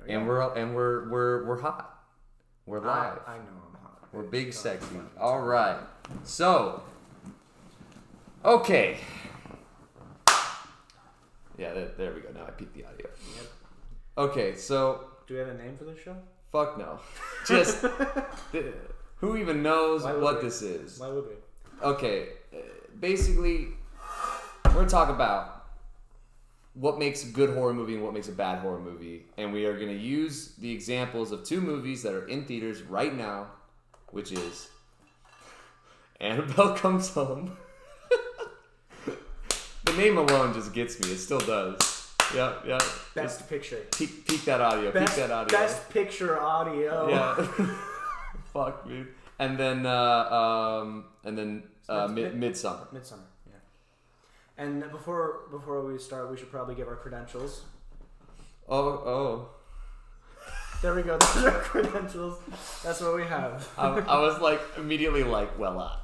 Yeah. And we're hot. We're live. I know I'm hot. We're big sexy. All right. So, okay. Yeah, there we go. Now I peaked the audio. Yep. Okay, so Do we have a name for this show? fuck no. Just who even knows what this is? Why would we? Okay, basically, we're gonna talk about what makes a good horror movie and what makes a bad horror movie, and we are gonna use the examples of two movies that are in theaters right now, which is Annabelle Comes Home. The name alone just gets me. It still does. Yeah. Best picture. Peak that audio. Peak that audio. Best picture audio. Yeah. Fuck, dude. And then Midsommar. Midsommar. Yeah. And before we start, we should probably give our credentials. Oh. There we go. Those are our credentials. That's what we have. I was like immediately like, well,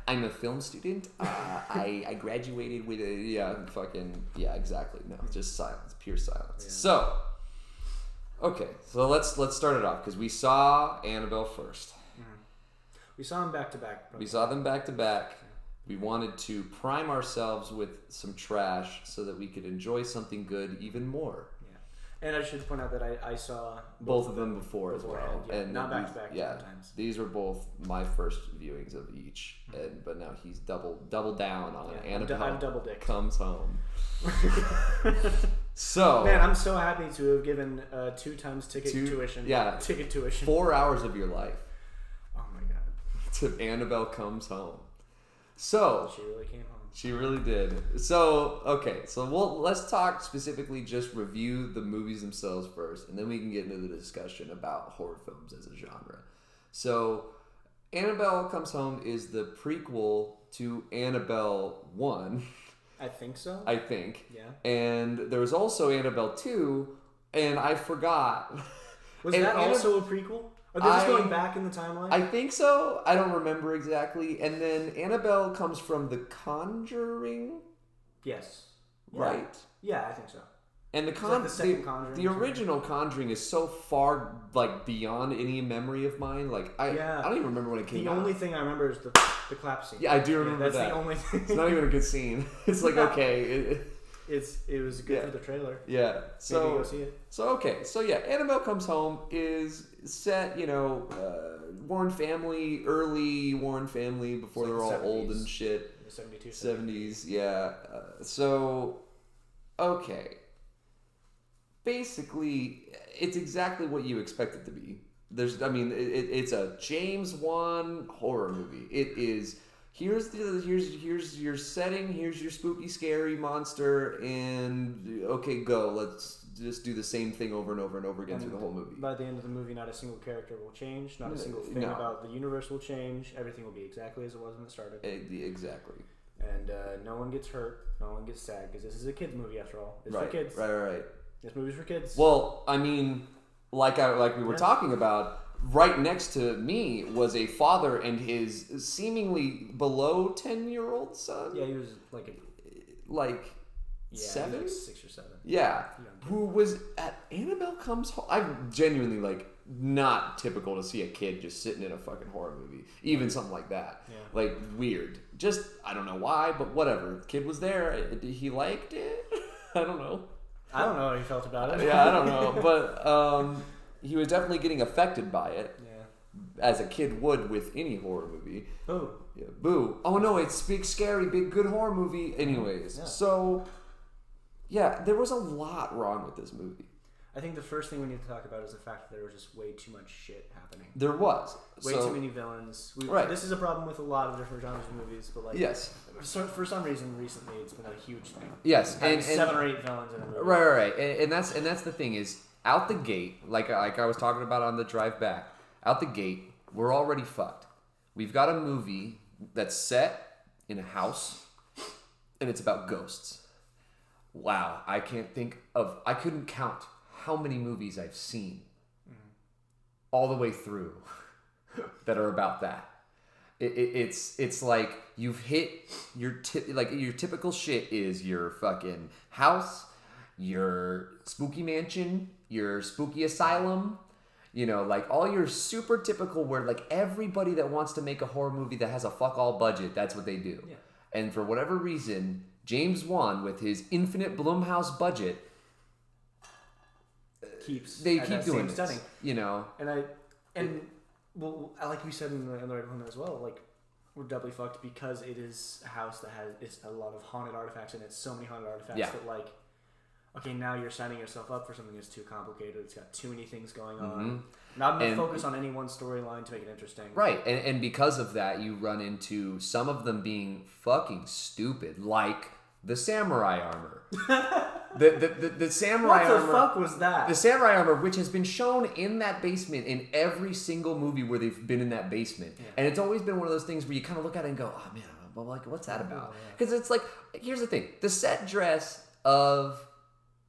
I'm a film student. I graduated with exactly. No, just silence, pure silence. Yeah. So, okay, so let's start it off because we saw Annabelle first. Mm-hmm. We saw them back to back. We saw them back to back. We wanted to prime ourselves with some trash so that we could enjoy something good even more. And I should point out that I saw both of them before as well, yeah, and not back to back. Yeah, times. These were both my first viewings of each, but now he's double down on Annabelle. I'm double dick. Comes Home. So man, I'm so happy to have given 2 times tuition. Yeah, ticket tuition. 4 hours of your life. Oh my god. To Annabelle Comes Home. So she really came home. She really did. So, okay. So, let's talk specifically, just review the movies themselves first, and then we can get into the discussion about horror films as a genre. So, Annabelle Comes Home is the prequel to Annabelle 1. I think so. I think. Yeah. And there was also Annabelle 2, and I forgot. Was that also a prequel? Are they just going back in the timeline? I think so. I don't remember exactly. And then Annabelle comes from The Conjuring. Yes. Right? Yeah, I think so. And the second Conjuring. The original Conjuring is so far beyond any memory of mine. I don't even remember when it came out. The only thing I remember is the clap scene. Yeah, I do remember that. That's the only thing. It's not even a good scene. It's like, okay. It was good for the trailer. Yeah. So maybe go see it. So okay. So yeah, Annabelle Comes Home is set, Warren family, early Warren family before they're all 70s. Old and shit. 72, 70s, yeah. So okay. Basically, it's exactly what you expect it to be. It's a James Wan horror movie. It is. Here's your setting. Here's your spooky, scary monster, and okay, go. Let's just do the same thing over and over and over again through the whole movie. By the end of the movie, not a single character will change. Not a single thing about the universe will change. Everything will be exactly as it was when it started. Exactly. And no one gets hurt. No one gets sad because this is a kids movie after all. It's for kids. Right. This movie's for kids. Well, I mean, like we were talking about. Right next to me was a father and his seemingly below 10-year-old son. Yeah, he was like 7? He was 6 or 7. Yeah. Who was at Annabelle Comes Home. I'm genuinely not typical to see a kid just sitting in a fucking horror movie. Even something like that. Yeah. Weird. Just, I don't know why, but whatever. The kid was there. He liked it. I don't know. I don't know how he felt about it. Yeah, I don't know. But, he was definitely getting affected by it, as a kid would with any horror movie. Boo. Yeah, boo. Oh no, it's big, scary, big, good horror movie. Anyways, so, there was a lot wrong with this movie. I think the first thing we need to talk about is the fact that there was just way too much shit happening. There was. Way too many villains. Right. This is a problem with a lot of different genres of movies, but yes. So for some reason recently it's been a huge thing. Yes, and 7 or 8 villains in a movie. Right. And that's the thing is, out the gate, like I was talking about on the drive back, out the gate, we're already fucked. We've got a movie that's set in a house, and it's about ghosts. Wow, I couldn't count how many movies I've seen all the way through that are about that. It's like you've hit your typical shit is your fucking house your spooky mansion, your spooky asylum, like all your super typical where like everybody that wants to make a horror movie that has a fuck all budget, that's what they do. Yeah. And for whatever reason, James Wan with his infinite Blumhouse budget they keep doing this, setting. And like we said in the right one as well, like we're doubly fucked because it is a house that has a lot of haunted artifacts in it. So many haunted artifacts that like, okay, now you're signing yourself up for something that's too complicated. It's got too many things going on. Not enough focus on any one storyline to make it interesting. Right, and because of that, you run into some of them being fucking stupid, like the samurai armor. the samurai armor. What the fuck was that? The samurai armor, which has been shown in that basement in every single movie where they've been in that basement, and it's always been one of those things where you kind of look at it and go, "Oh man, well, like what's that about?" Because it's like, here's the thing: the set dress of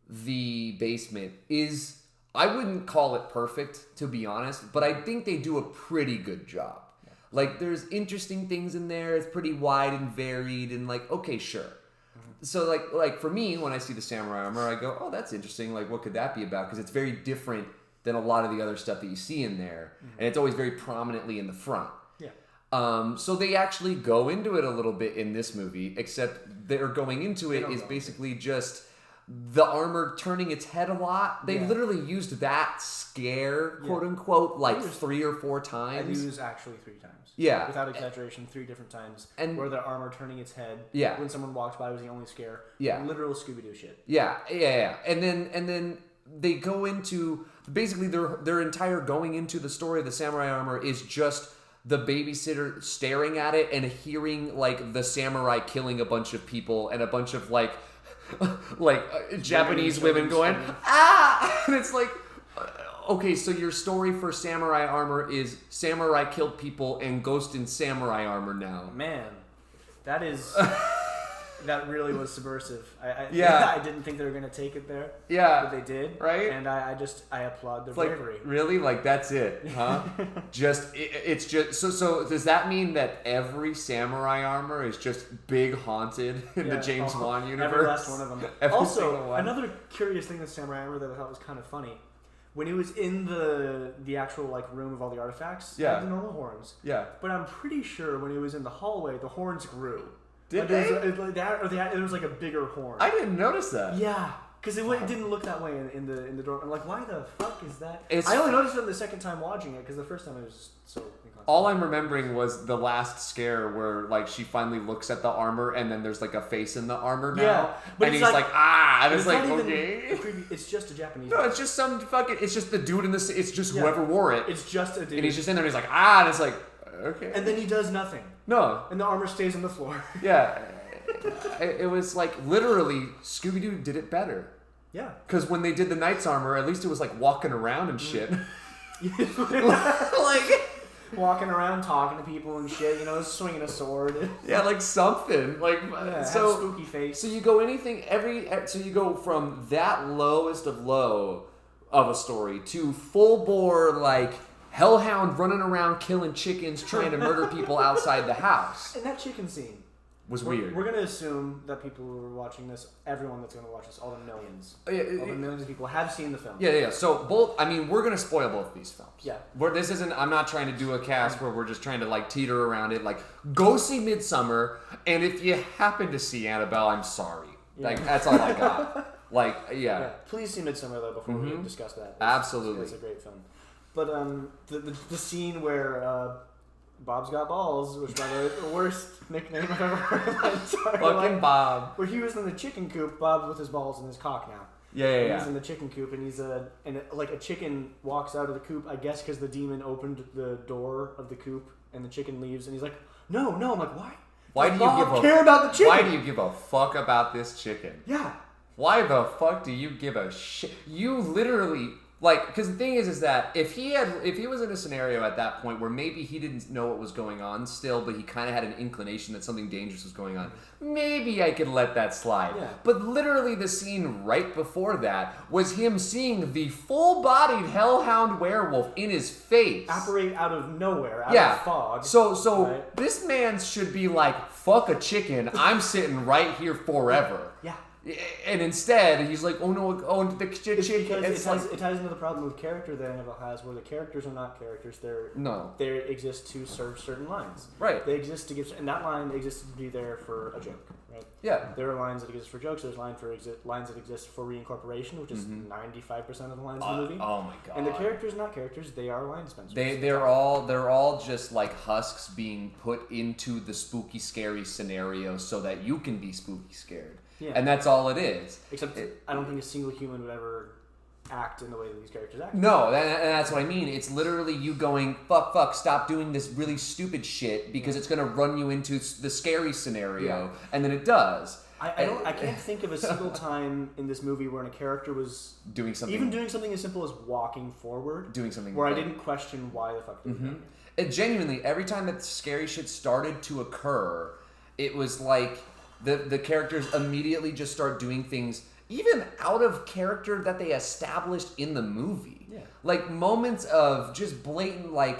the basement is, I wouldn't call it perfect, to be honest, but I think they do a pretty good job. Yeah. Like, there's interesting things in there. It's pretty wide and varied, and like, okay, sure. So like for me, when I see the samurai armor, I go, oh, that's interesting. Like, what could that be about? Because it's very different than a lot of the other stuff that you see in there, and it's always very prominently in the front. Yeah. So they actually go into it a little bit in this movie, except they're going into it is basically just the armor turning its head a lot. They literally used that scare, quote unquote, like 3 or 4 times. I used actually 3 times. Yeah. Without exaggeration, 3 different times. And where the armor turning its head. Yeah. When someone walked by was the only scare. Yeah. Literal Scooby-Doo shit. Yeah. And then they go into basically their entire going into the story of the samurai armor is just the babysitter staring at it and hearing like the samurai killing a bunch of people and a bunch of like Japanese women going, ah! And it's like, okay, so your story for samurai armor is samurai killed people and ghost in samurai armor now. Man, that is... that really was subversive. I didn't think they were going to take it there. Yeah. But they did. Right? And I applaud their bravery. Like, really? Like, that's it, huh? It's just... So does that mean that every samurai armor is just big haunted in the James Wan universe? Every last one of them. Also, another curious thing with samurai armor that I thought was kind of funny, when it was in the actual like room of all the artifacts, it had the normal horns. Yeah. But I'm pretty sure when it was in the hallway, the horns grew. Did they? It was like a bigger horn. I didn't notice that. Yeah, because it didn't look that way in the door. I'm like, why the fuck is that? I only noticed it the second time watching it because the first time it was so inconsequential. All I'm remembering was the last scare where like she finally looks at the armor and then there's like a face in the armor now. Yeah, but and he's like ah, and it's like okay. It's just a Japanese. No, it's just some fucking. It's just the dude in the. It's just whoever wore it. It's just a dude. And he's just in there. and He's like ah, and it's like okay. And then he does nothing. No. And the armor stays on the floor. Yeah. It was like literally Scooby-Doo did it better. Yeah. Because when they did the Knight's armor, at least it was like walking around and shit. like walking around talking to people and shit, swinging a sword. Yeah, like something. Like so have a spooky face. So you go so you go from that lowest of low of a story to full bore like hellhound running around killing chickens trying to murder people outside the house. And that chicken scene was weird. We're going to assume that people who are watching this, everyone that's going to watch this, all the millions of people have seen the film. Yeah. So we're going to spoil both these films. Yeah. I'm not trying to do a cast where we're just trying to like teeter around it. Like, go see Midsommar, and if you happen to see Annabelle, I'm sorry. Yeah. Like, that's all I got. Like, yeah. Please see Midsommar, though, before we discuss that. Absolutely. It's a great film. But the scene where... Bob's Got Balls, which by the worst nickname I've ever heard in my entire life. Fucking Bob. Where he was in the chicken coop, Bob's with his balls and his cock now. Yeah. He's in the chicken coop, and a chicken walks out of the coop, I guess because the demon opened the door of the coop, and the chicken leaves, and he's like, no. I'm like, why? Why do you care about the chicken? Why do you give a fuck about this chicken? Yeah. Why the fuck do you give a shit? You literally... Like, because the thing is that if he was in a scenario at that point where maybe he didn't know what was going on still, but he kind of had an inclination that something dangerous was going on, maybe I could let that slide. Yeah. But literally the scene right before that was him seeing the full-bodied hellhound werewolf in his face. Operate out of nowhere, out of fog. So right? This man should be like, fuck a chicken, I'm sitting right here forever. Yeah. And instead, he's like, oh no, oh, the chick. It ties into the problem with character that Annabelle has, where the characters are not characters. They exist to serve certain lines. Right. They exist to give, and that line exists to be there for a joke. Right. Yeah. There are lines that exist for jokes. There's lines that exist for reincorporation, which is 95% of the lines in the movie. Oh my god. And the characters are not characters. They are line dispensers. They're all just like husks being put into the spooky, scary scenario so that you can be spooky scared. Yeah. And that's all it is. Except I don't think a single human would ever act in the way that these characters act. No, and that's what I mean. It's literally you going, fuck, stop doing this really stupid shit because it's going to run you into the scary scenario. And then it does. I can't think of a single time in this movie where a character was doing something as simple as walking forward, doing something where I didn't question why the fuck they were doing it. It genuinely, every time that scary shit started to occur, it was like the characters immediately just start doing things even out of character that they established in the movie. Yeah. Like moments of just blatant like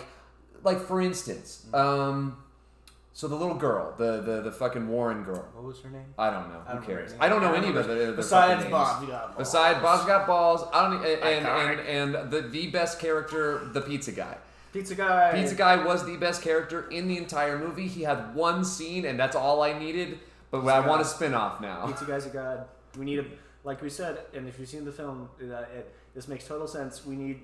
for instance, so the little girl, the fucking Warren girl. What was her name? I don't know. Who cares? I don't know any of the Besides Bob, Besides Bob's got balls. I don't and the best character, the pizza guy. Pizza guy was the best character in the entire movie. He had one scene, and that's all I needed. But I want a spin-off now. Pizza guy's a god. We need like we said, and if you've seen the film, this makes total sense. We need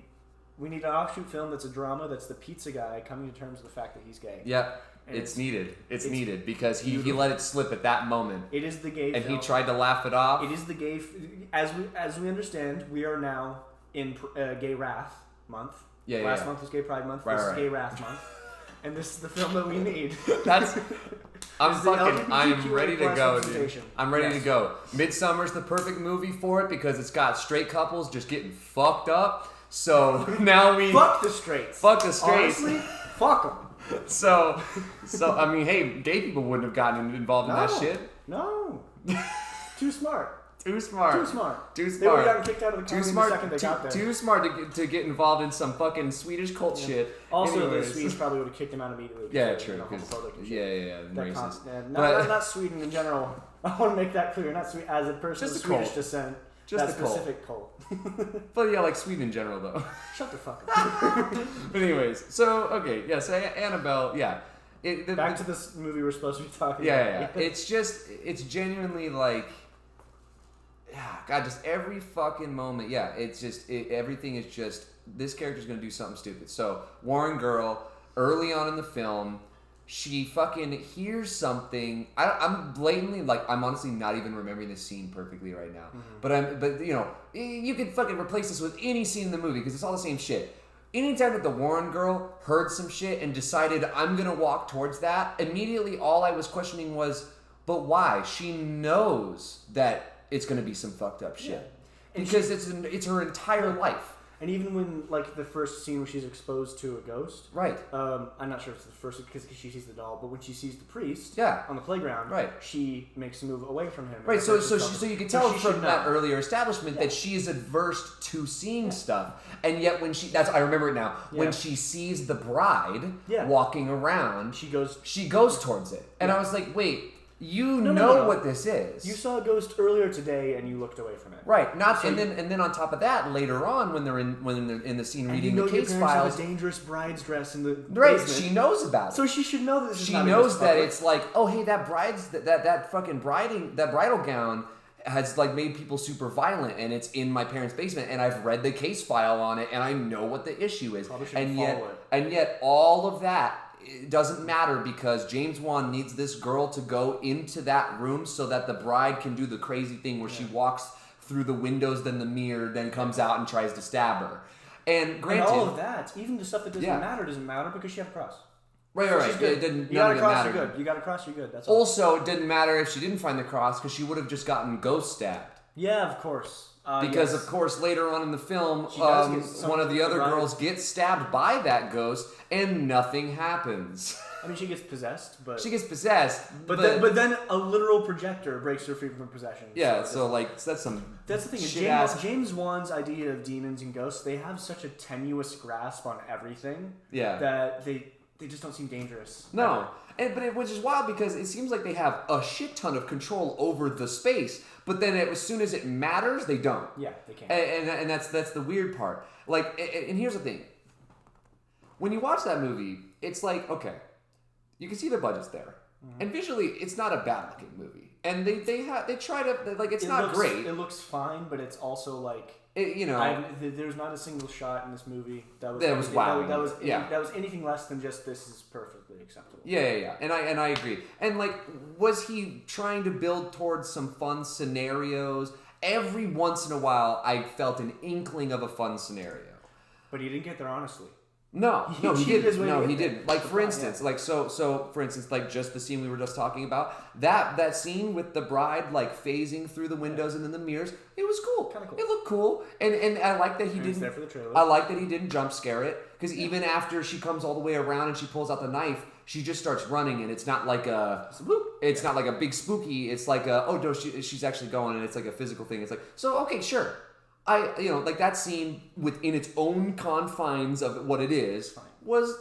an offshoot film that's a drama that's the pizza guy coming to terms with the fact that he's gay. Yep. It's needed. It's needed because he let it slip at that moment. It is the gay and film. He tried to laugh it off. It is the gay... As we understand, we are now in Gay Wrath Month. Last month was Gay Pride Month. This is Gay Wrath Month. And this is the film that we need. I'm ready to go, dude. I'm ready to go. Midsommar's the perfect movie for it because it's got straight couples just getting fucked up. So now we... Fuck the straights. Honestly, fuck them. So I mean, hey, gay people wouldn't have gotten involved in that shit. No. Too smart. Too smart. They would have gotten kicked out of the too the second they got there. Too smart to get involved in some fucking Swedish cult shit. Also, the Swedes probably would have kicked him out immediately. Yeah, true. Racist. Not Sweden in general. I want to make that clear. Not Sweden as a person of Swedish descent. Just that specific cult. But yeah, like Sweden in general, though. Shut the fuck up. But anyways, so Annabelle, back to this movie we're supposed to be talking Yeah. about. It's genuinely like, God, just every fucking moment. Yeah, everything is just, this character's gonna do something stupid. So, Warren girl, early on in the film, she fucking hears something. I'm blatantly, like, I'm honestly not even remembering this scene perfectly right now. But you know, you could fucking replace this with any scene in the movie because it's all the same shit. Anytime that the Warren girl heard some shit and decided I'm gonna walk towards that, immediately all I was questioning was, but why? She knows that it's gonna be some fucked up shit because it's her entire life. And even when, like, the first scene where she's exposed to a ghost, right? I'm not sure if it's the first because she sees the doll, but when she sees the priest, on the playground, she makes a move away from him. Right. So you can tell from that earlier establishment that she is adverse to seeing stuff, and yet when I remember it now. When she sees the bride walking around, she goes towards it, and I was like, wait. You know what this is. You saw a ghost earlier today, and you looked away from it. Right. And then on top of that, later on, when they're in the scene reading the case files, have a dangerous bride's dress in the basement. She knows about it. So she should know that this is she not knows that it's like, oh hey, that fucking bridal gown has like made people super violent, and it's in my parents' basement, and I've read the case file on it, and I know what the issue is, and yet all of that. It doesn't matter because James Wan needs this girl to go into that room so that the bride can do the crazy thing where she walks through the windows, then the mirror, then comes out and tries to stab her. And granted, all of that, even the stuff that doesn't matter because she had a cross. Right. It didn't. You got a cross, you're good. You got a cross, you're good. That's all. Also, it didn't matter if she didn't find the cross because she would have just gotten ghost stabbed. Yeah, of course. Because of course later on in the film, one of the other girls gets stabbed by that ghost, and nothing happens. I mean, she gets possessed, but but then a literal projector breaks her free from possession. Yeah, so that's some. That's the thing. James Wan's idea of demons and ghosts, they have such a tenuous grasp on everything. Yeah. That they just don't seem dangerous. No. Which is wild because it seems like they have a shit ton of control over the space, but then as soon as it matters, they don't. Yeah, they can't. And that's the weird part. Like, and here's the thing. When you watch that movie, it's like, okay, you can see the budget's there. Mm-hmm. And visually, it's not a bad-looking movie. And they try to, like, it's not great. It looks fine, but it's also like... there's not a single shot in this movie that was wow. That was anything less than just this is perfectly acceptable. Yeah. And I agree. And like, was he trying to build towards some fun scenarios? Every once in a while, I felt an inkling of a fun scenario. But he didn't get there honestly. No, he didn't. No, he didn't. Like for instance, like for instance, like just the scene we were just talking about, that scene with the bride like phasing through the windows and in the mirrors, it was cool. Kind of cool. It looked cool, and I like that he didn't. There for the trailer. I like that he didn't jump scare it because even after she comes all the way around and she pulls out the knife, she just starts running and it's not like it's not like a big spooky. It's like she's actually going and it's like a physical thing. It's like so okay, sure. Like that scene within its own confines of what it is was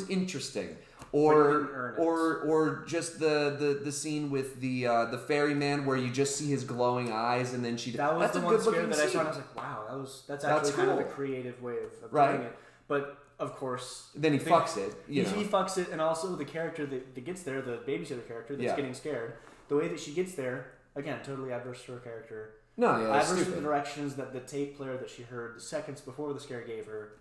interesting, or just the scene with the ferryman where you just see his glowing eyes and then that's the one scare that I saw and I was like, wow, that's actually kind of a creative way of doing it. But of course, then he fucks it. He fucks it, and also the character that gets there, the babysitter character that's getting scared, the way that she gets there, again, totally adverse to her character. No, yeah, that's stupid. The directions that the tape player that she heard the seconds before the scare gave her,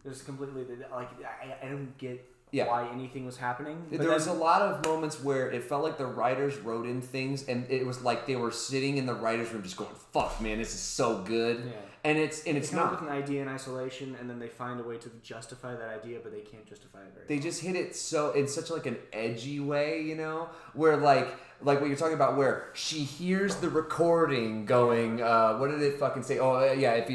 just completely like I don't get why anything was happening. There was a lot of moments where it felt like the writers wrote in things, and it was like they were sitting in the writers' room just going, "Fuck, man, this is so good." Yeah. And it's they not. come up with an idea in isolation, and then they find a way to justify that idea, but they can't justify it very. They just hit it in such like an edgy way, where like what you're talking about, where she hears the recording going. What did it fucking say? Oh yeah, if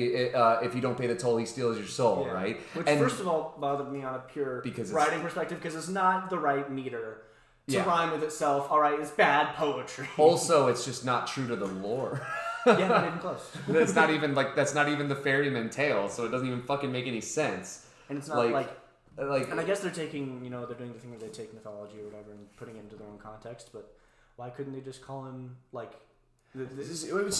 you don't pay the toll, he steals your soul, right? Which first of all bothered me on a pure writing perspective because it's not the right meter to rhyme with itself. All right, it's bad poetry. Also, it's just not true to the lore. Yeah, not even close. That's not even the ferryman tale, so it doesn't even fucking make any sense. And it's not like and I guess they're taking, they're doing the thing where they take mythology or whatever and putting it into their own context, but why couldn't they just call him like what's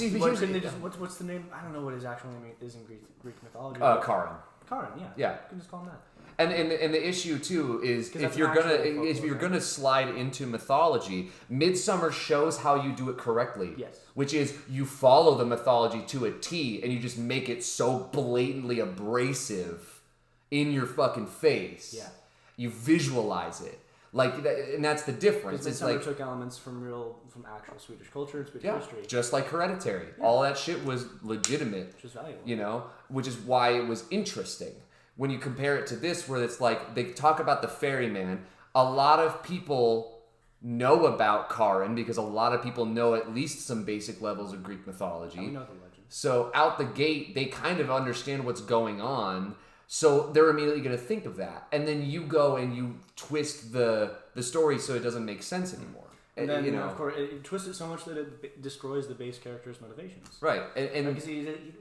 the name? I don't know what his actual name is in Greek mythology. Charon. Charon, yeah. Yeah. You can just call him that. And the issue too is if you're gonna slide into mythology, Midsommar shows how you do it correctly. Yes. Which is you follow the mythology to a T and you just make it so blatantly abrasive in your fucking face. Yeah. You visualize it. And that's the difference. It's like took elements from actual Swedish culture and Swedish history. Just like Hereditary. Yeah. All that shit was legitimate. Which is valuable. Which is why it was interesting. When you compare it to this, where it's like they talk about the ferryman, a lot of people know about Charon because a lot of people know at least some basic levels of Greek mythology. We know the legend. So out the gate, they kind of understand what's going on. So they're immediately going to think of that. And then you go and you twist the story so it doesn't make sense anymore. And then, of course, it twists it so much that it destroys the base character's motivations. Right. And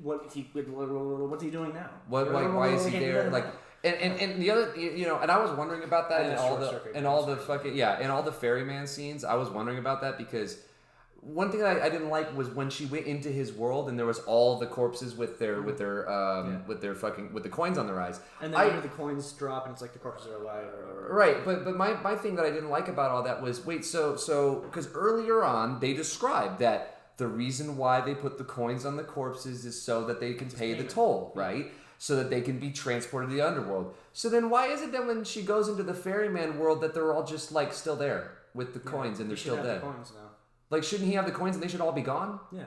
what's he doing now? Why is he there? Like, and the other, and I was wondering about that in all the ferryman scenes. I was wondering about that because one thing I didn't like was when she went into his world and there was all the corpses with the coins on their eyes. And then the coins drop and it's like the corpses are alive. Right, but my thing that I didn't like about all that was so because earlier on they described that the reason why they put the coins on the corpses is so that they can pay the toll, right? So that they can be transported to the underworld. So then why is it that when she goes into the ferryman world that they're all just like still there with the coins and they're still dead? The coins now. Like, shouldn't he have the coins and they should all be gone? Yeah.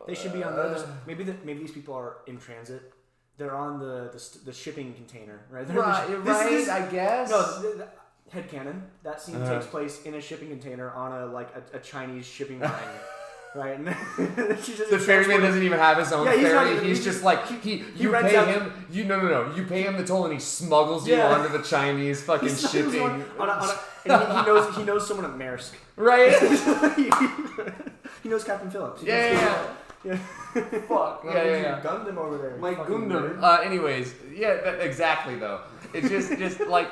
They should be on the... Maybe these people are in transit. They're on the shipping container, right? I guess. No, headcanon. That scene takes place in a shipping container on a Chinese shipping line. Right? And the ferryman doesn't even have his own ferry. He's just like... You pay him... You pay him the toll and he smuggles you onto the Chinese fucking shipping... And he knows someone at Maersk. Right? He knows Captain Phillips. Yeah. Fuck. Yeah. Gundam over there. Like Gundam. Anyways, exactly though. It's just like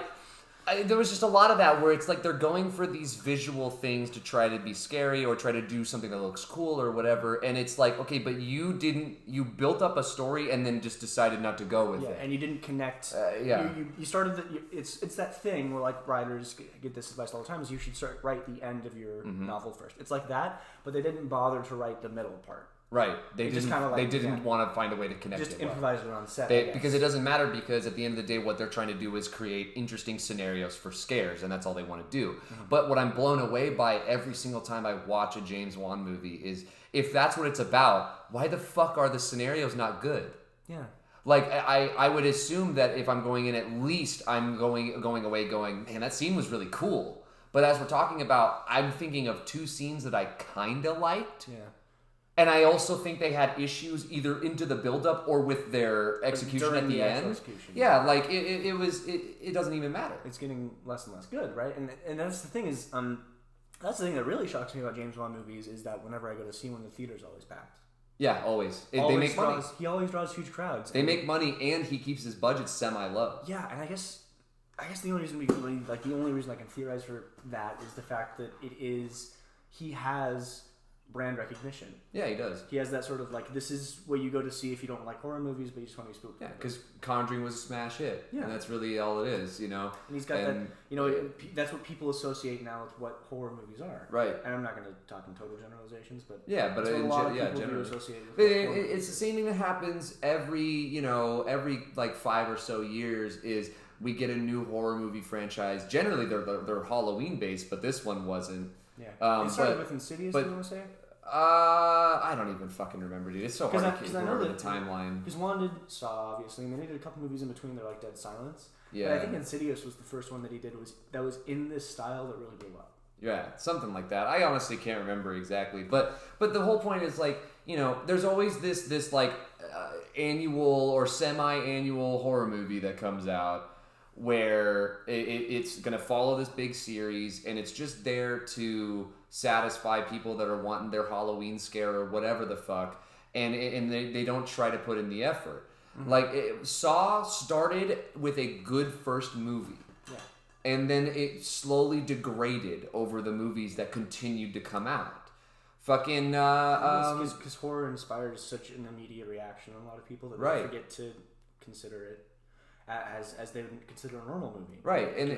There was just a lot of that where it's like they're going for these visual things to try to be scary or try to do something that looks cool or whatever, and it's like, okay, but you built up a story and then just decided not to go with it. And you didn't connect. You started it's that thing where like writers get this advice all the time, is you should write the end of your novel first. It's like that, but they didn't bother to write the middle part. Right. They didn't want to find a way to connect just it. Just improvise it on set. Because it doesn't matter, because at the end of the day, what they're trying to do is create interesting scenarios for scares, and that's all they want to do. Mm-hmm. But what I'm blown away by every single time I watch a James Wan movie is, if that's what it's about, why the fuck are the scenarios not good? Yeah. Like, I would assume that if I'm going in, at least I'm going away going, man, that scene was really cool. But as we're talking about, I'm thinking of two scenes that I kind of liked. Yeah. And I also think they had issues either into the build-up or with their execution at the end. Yeah, like it doesn't even matter. It's getting less and less good, right? And that's the thing is, that's the thing that really shocks me about James Wan movies, is that whenever I go to see one, the theater's always packed. Yeah, always. They make money. He always draws huge crowds. They make money, and he keeps his budget semi-low. Yeah, and I guess the only reason I can theorize for that is the fact that he has brand recognition. Yeah, he does. He has that sort of like, this is what you go to see if you don't like horror movies, but you just want to be spooked. Yeah, because Conjuring was a smash hit. Yeah. And that's really all it is, you know. And he's got that's what people associate now with what horror movies are. Right. And I'm not going to talk in total generalizations, but yeah, but a lot of people do associate with it's the same thing that happens every like 5 or so years is we get a new horror movie franchise. Generally, they're Halloween based, but this one wasn't. Yeah. It started with Insidious, you want to say? I don't even fucking remember, dude. It's so hard to remember the timeline. Because one did Saw, obviously, and then he did a couple movies in between that are like Dead Silence. Yeah. But I think Insidious was the first one that he did that was in this style that really blew up. Yeah, something like that. I honestly can't remember exactly, but the whole point is like, you know, there's always this like annual or semi-annual horror movie that comes out where it's gonna follow this big series, and it's just there to satisfy people that are wanting their Halloween scare or whatever the fuck, and they don't try to put in the effort. Mm-hmm. Like Saw started with a good first movie, and then it slowly degraded over the movies that continued to come out. Fucking because horror inspired such an immediate reaction in a lot of people that they forget to consider it as they would consider a normal movie. Right, and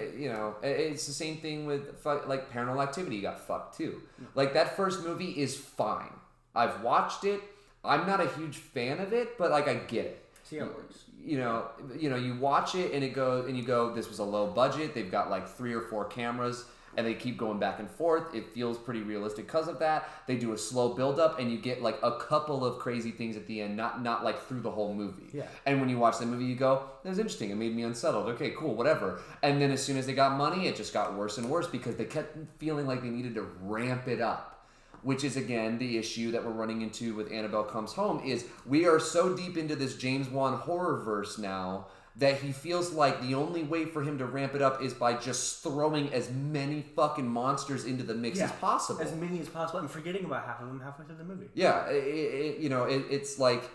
it's the same thing with like Paranormal Activity got fucked too. Like that first movie is fine. I've watched it. I'm not a huge fan of it, but like I get it. See how it works. You watch it and you go, this was a low budget. They've got like 3 or 4 cameras. And they keep going back and forth. It feels pretty realistic because of that. They do a slow build up, and you get like a couple of crazy things at the end, not like through the whole movie. Yeah. And when you watch the movie, you go, "That was interesting. It made me unsettled. Okay, cool, whatever." And then as soon as they got money, it just got worse and worse because they kept feeling like they needed to ramp it up. Which is again the issue that we're running into with Annabelle Comes Home. Is we are so deep into this James Wan horror verse now that he feels like the only way for him to ramp it up is by just throwing as many fucking monsters into the mix as possible. As many as possible, and forgetting about half of them halfway through the movie. Yeah, it's like...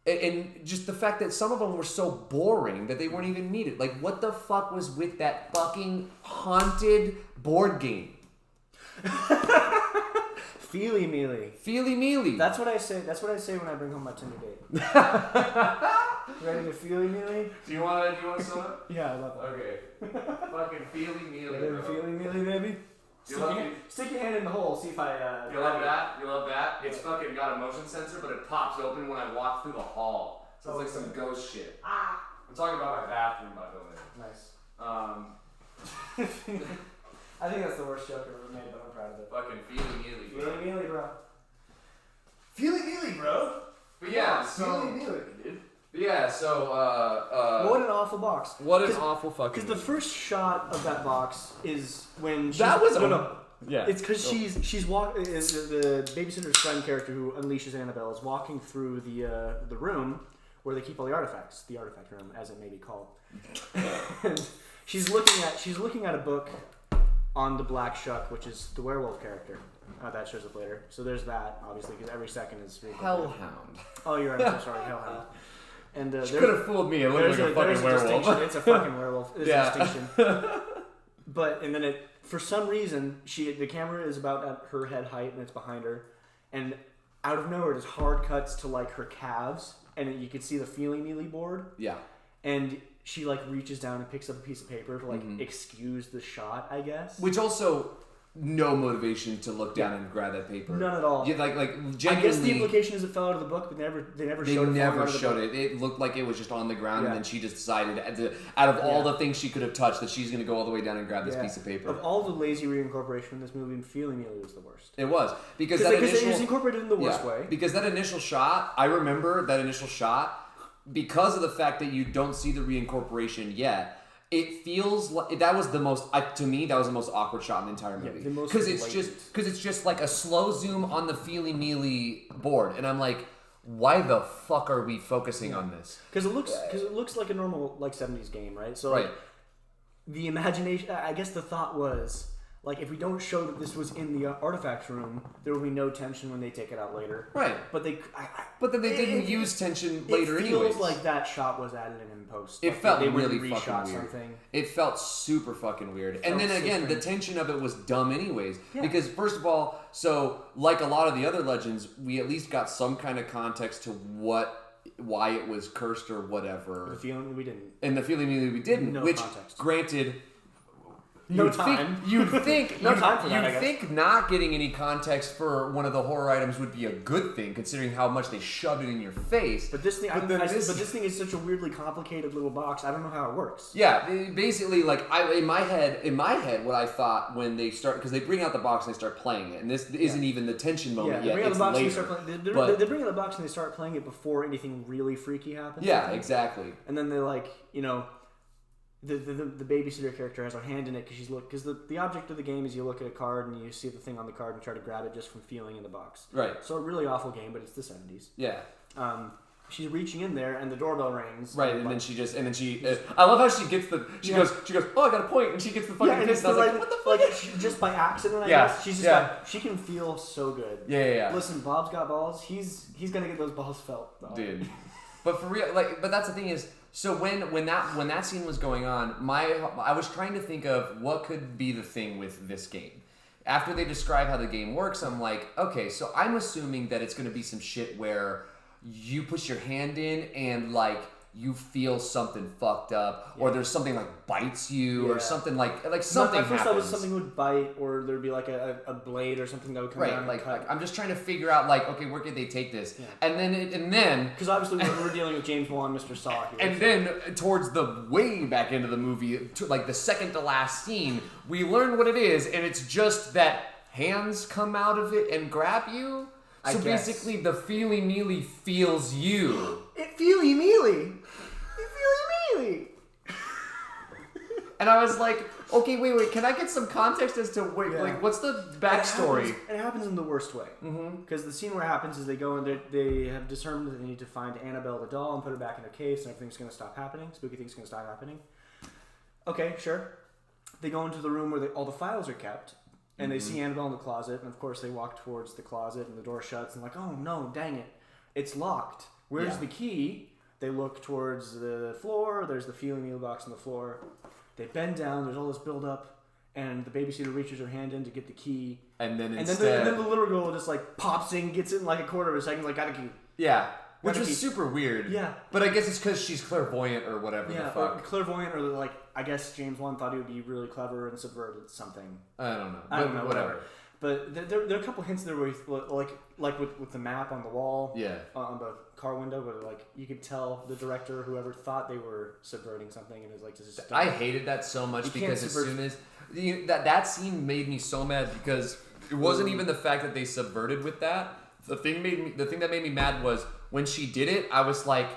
And just the fact that some of them were so boring that they weren't even needed. Like, what the fuck was with that fucking haunted board game? Feely mealy. Feely mealy. That's what I say when I bring home my Tinder date. Ready to feely mealy? Do you want soda? Yeah, I love that. Okay. Fucking feely mealy. Ready to feely mealy, baby? Stick your hand in the hole, see if I... You love that? You love that? It's fucking got a motion sensor, but it pops open when I walk through the hall. So it's like some ghost shit. I'm talking about my bathroom, by the way. Nice. I think that's the worst joke I've ever made, but I'm proud of it. Fucking feely mealy, bro. Feely mealy, bro. Feely mealy, bro. But yeah, Feely mealy, dude. Yeah, so, what an awful box. What an awful fucking... Because the first shot of that box is when she's... That was... Yeah. It's because she's walking... The babysitter's friend character who unleashes Annabelle is walking through the room where they keep all the artifacts. The artifact room, as it may be called. And she's looking at a book on the Black Shuck, which is the werewolf character. That shows up later. So there's that, obviously, because every second is... Hellhound. Oh, you're right. I'm sorry. Hellhound. And she could have fooled me. It looked like a fucking werewolf. It's a fucking werewolf. There's Yeah. a distinction. But and then for some reason the camera is about at her head height and it's behind her, and out of nowhere, there's hard cuts to like her calves, and you can see the feeling mealy board. Yeah. And she like reaches down and picks up a piece of paper to like excuse the shot, I guess. Which also no motivation to look down and grab that paper. None at all. Yeah, like genuinely. I guess the implication is it fell out of the book, but they never showed it. It looked like it was just on the ground, and then she just decided, out of all the things she could have touched, that she's going to go all the way down and grab this piece of paper. Of all the lazy reincorporation in this movie, Feeling Mealy was the worst. It was because it was incorporated in the worst way. Because that initial shot, I remember that initial shot. Because of the fact that you don't see the reincorporation yet, it feels like that was the most. To me, that was the most awkward shot in the entire movie. Because it's just like a slow zoom on the Feely Mealy board, and I'm like, why the fuck are we focusing on this? Because it looks like a normal like 70s game, right? So like, the imagination. I guess the thought was. Like, if we don't show that this was in the artifacts room, there will be no tension when they take it out later. Right. But then they didn't use tension later anyways. It feels like that shot was added in post. It like felt they really reshot fucking weird. Something. It felt super fucking weird. And then again, the tension of it was dumb anyways. Yeah. Because first of all, so like a lot of the other legends, we at least got some kind of context to why it was cursed or whatever. The feeling we didn't. And the feeling we didn't. No which, context. Granted... No time. You'd think not getting any context for one of the horror items would be a good thing, considering how much they shoved it in your face. But this thing, this thing is such a weirdly complicated little box. I don't know how it works. Yeah, basically, like in my head, what I thought when they start, because they bring out the box and they start playing it, and this isn't even the tension moment yet. It's later. They bring out the box and they start playing it before anything really freaky happens. Yeah, exactly. And then they like, you know. The babysitter character has her hand in it because the object of the game is you look at a card and you see the thing on the card and try to grab it just from feeling in the box. Right. So a really awful game, but it's the 70s. Yeah. She's reaching in there and the doorbell rings. Right, and then she I love how she gets she goes, oh, I got a point, and she gets the fucking kiss. And I was like, what the fuck? Like just by accident, I guess. She's just she can feel so good. Yeah. Listen, Bob's got balls. He's gonna get those balls felt, though. Dude. But for real, but that's the thing is. So when that scene was going on, I was trying to think of what could be the thing with this game. After they describe how the game works, I'm like, okay, so I'm assuming that it's going to be some shit where you push your hand in and like you feel something fucked up, or there's something like bites you, or something like something. At first, happens. I was something would bite, or there'd be like a blade or something that would come down. Like I'm just trying to figure out like, okay, where could they take this? Yeah. And then because obviously we're dealing with James Wan, Mr. Saw here. And then towards the way back into the movie, like the second to last scene, we learn what it is, and it's just that hands come out of it and grab you. So basically, the Feely Mealy feels you. It Feely Mealy. And I was like, okay, wait, can I get some context as to like what's the backstory? It happens in the worst way. Because the scene where it happens is they go and they have determined that they need to find Annabelle the doll and put her back in her case, and everything's going to stop happening. Spooky things going to stop happening. Okay, sure. They go into the room where all the files are kept, and they see Annabelle in the closet, and of course they walk towards the closet, and the door shuts, and like, oh no, dang it, it's locked. Where's the key? They look towards the floor. There's the Feely Mealy box on the floor. They bend down. There's all this buildup, and the babysitter reaches her hand in to get the key. And then then the little girl just like pops in, gets it in like a quarter of a second, like got a key. Yeah, which was super weird. Yeah, but I guess it's because she's clairvoyant or whatever. Yeah, the fuck. Or clairvoyant, or like I guess James Wan thought he would be really clever and subverted something. I don't know. I don't know. Whatever. But there are a couple hints there where like with the map on the wall, on the car window, where like you could tell the director or whoever thought they were subverting something, and it was like just. I hated that so much because as soon as that scene made me so mad because it wasn't even the fact that they subverted with that. The thing that made me mad was when she did it. I was like,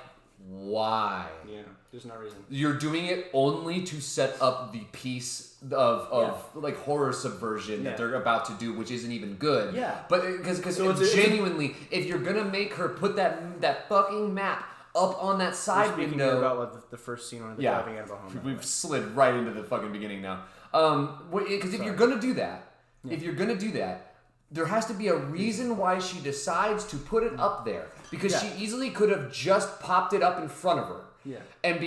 why? Yeah, there's no reason. You're doing it only to set up the piece of like horror subversion that they're about to do, which isn't even good. Yeah. But because genuinely, if you're gonna make her put that fucking map up on that side window, about like the first scene when they're driving out of the home. We've slid right into the fucking beginning now. Because if you're gonna do that, there has to be a reason why she decides to put it up there. because she easily could have just popped it up in front of her. Yeah. And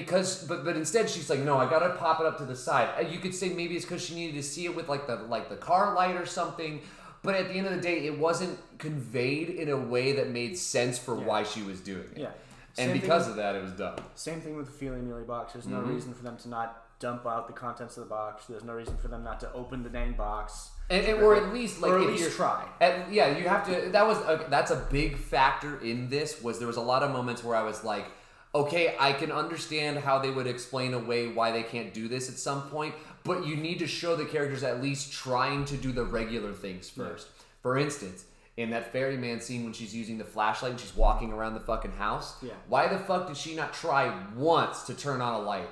but instead she's like, no, I gotta pop it up to the side. You could say maybe it's because she needed to see it with like the car light or something. But at the end of the day, it wasn't conveyed in a way that made sense for why she was doing it. Yeah. And because of that, it was dumb. Same thing with the Feely Mealy box. There's no reason for them to not dump out the contents of the box. There's no reason for them not to open the dang box. Or at least like, or at least try. You have to. That's a big factor in this. There was a lot of moments where I was like, okay, I can understand how they would explain away why they can't do this at some point, but you need to show the characters at least trying to do the regular things first. Yeah. For instance, in that ferryman scene when she's using the flashlight and she's walking around the fucking house, why the fuck did she not try once to turn on a light?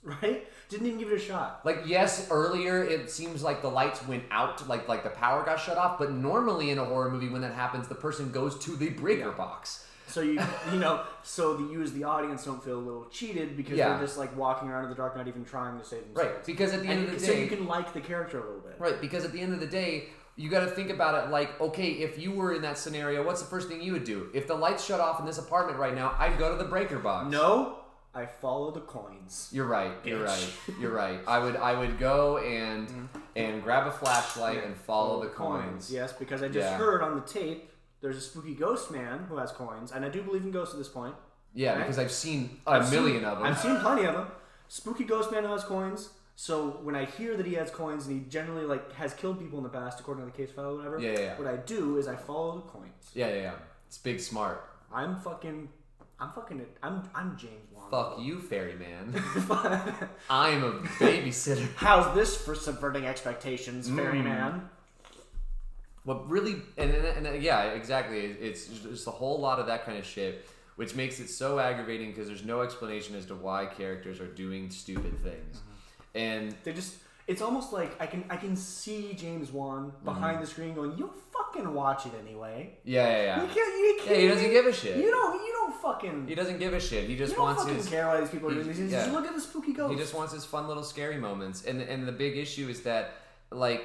Right? Didn't even give it a shot. Like, yes, earlier it seems like the lights went out, like the power got shut off, but normally in a horror movie when that happens, the person goes to the breaker box. So you as the audience don't feel a little cheated because they're just like walking around in the dark, not even trying to save themselves. Right, because at the end of the day... So you can like the character a little bit. Right, because at the end of the day, you got to think about it like, okay, if you were in that scenario, what's the first thing you would do? If the lights shut off in this apartment right now, I'd go to the breaker box. No, I follow the coins. You're right. You're right. I would go and grab a flashlight and follow the coins. Yes, because I just heard on the tape there's a spooky ghost man who has coins, and I do believe in ghosts at this point. Yeah, right? Because I've seen a million of them. I've seen plenty of them. Spooky ghost man who has coins. So when I hear that he has coins and he generally like has killed people in the past, according to the case file or whatever, what I do is I follow the coins. Yeah. It's big smart. I'm James Wan. Fuck you, ferryman. I'm a babysitter. How's this for subverting expectations, ferryman? What really, and yeah, exactly. It's just a whole lot of that kind of shit, which makes it so aggravating because there's no explanation as to why characters are doing stupid things, and they just—it's almost like I can see James Wan behind the screen going, "You'll fucking watch it anyway." Yeah. You can't. Yeah, he doesn't give a shit. You don't fucking. He doesn't give a shit. He just wants his. Care why these people are doing these things. Just look at the spooky ghost. He just wants his fun little scary moments, and the big issue is that like.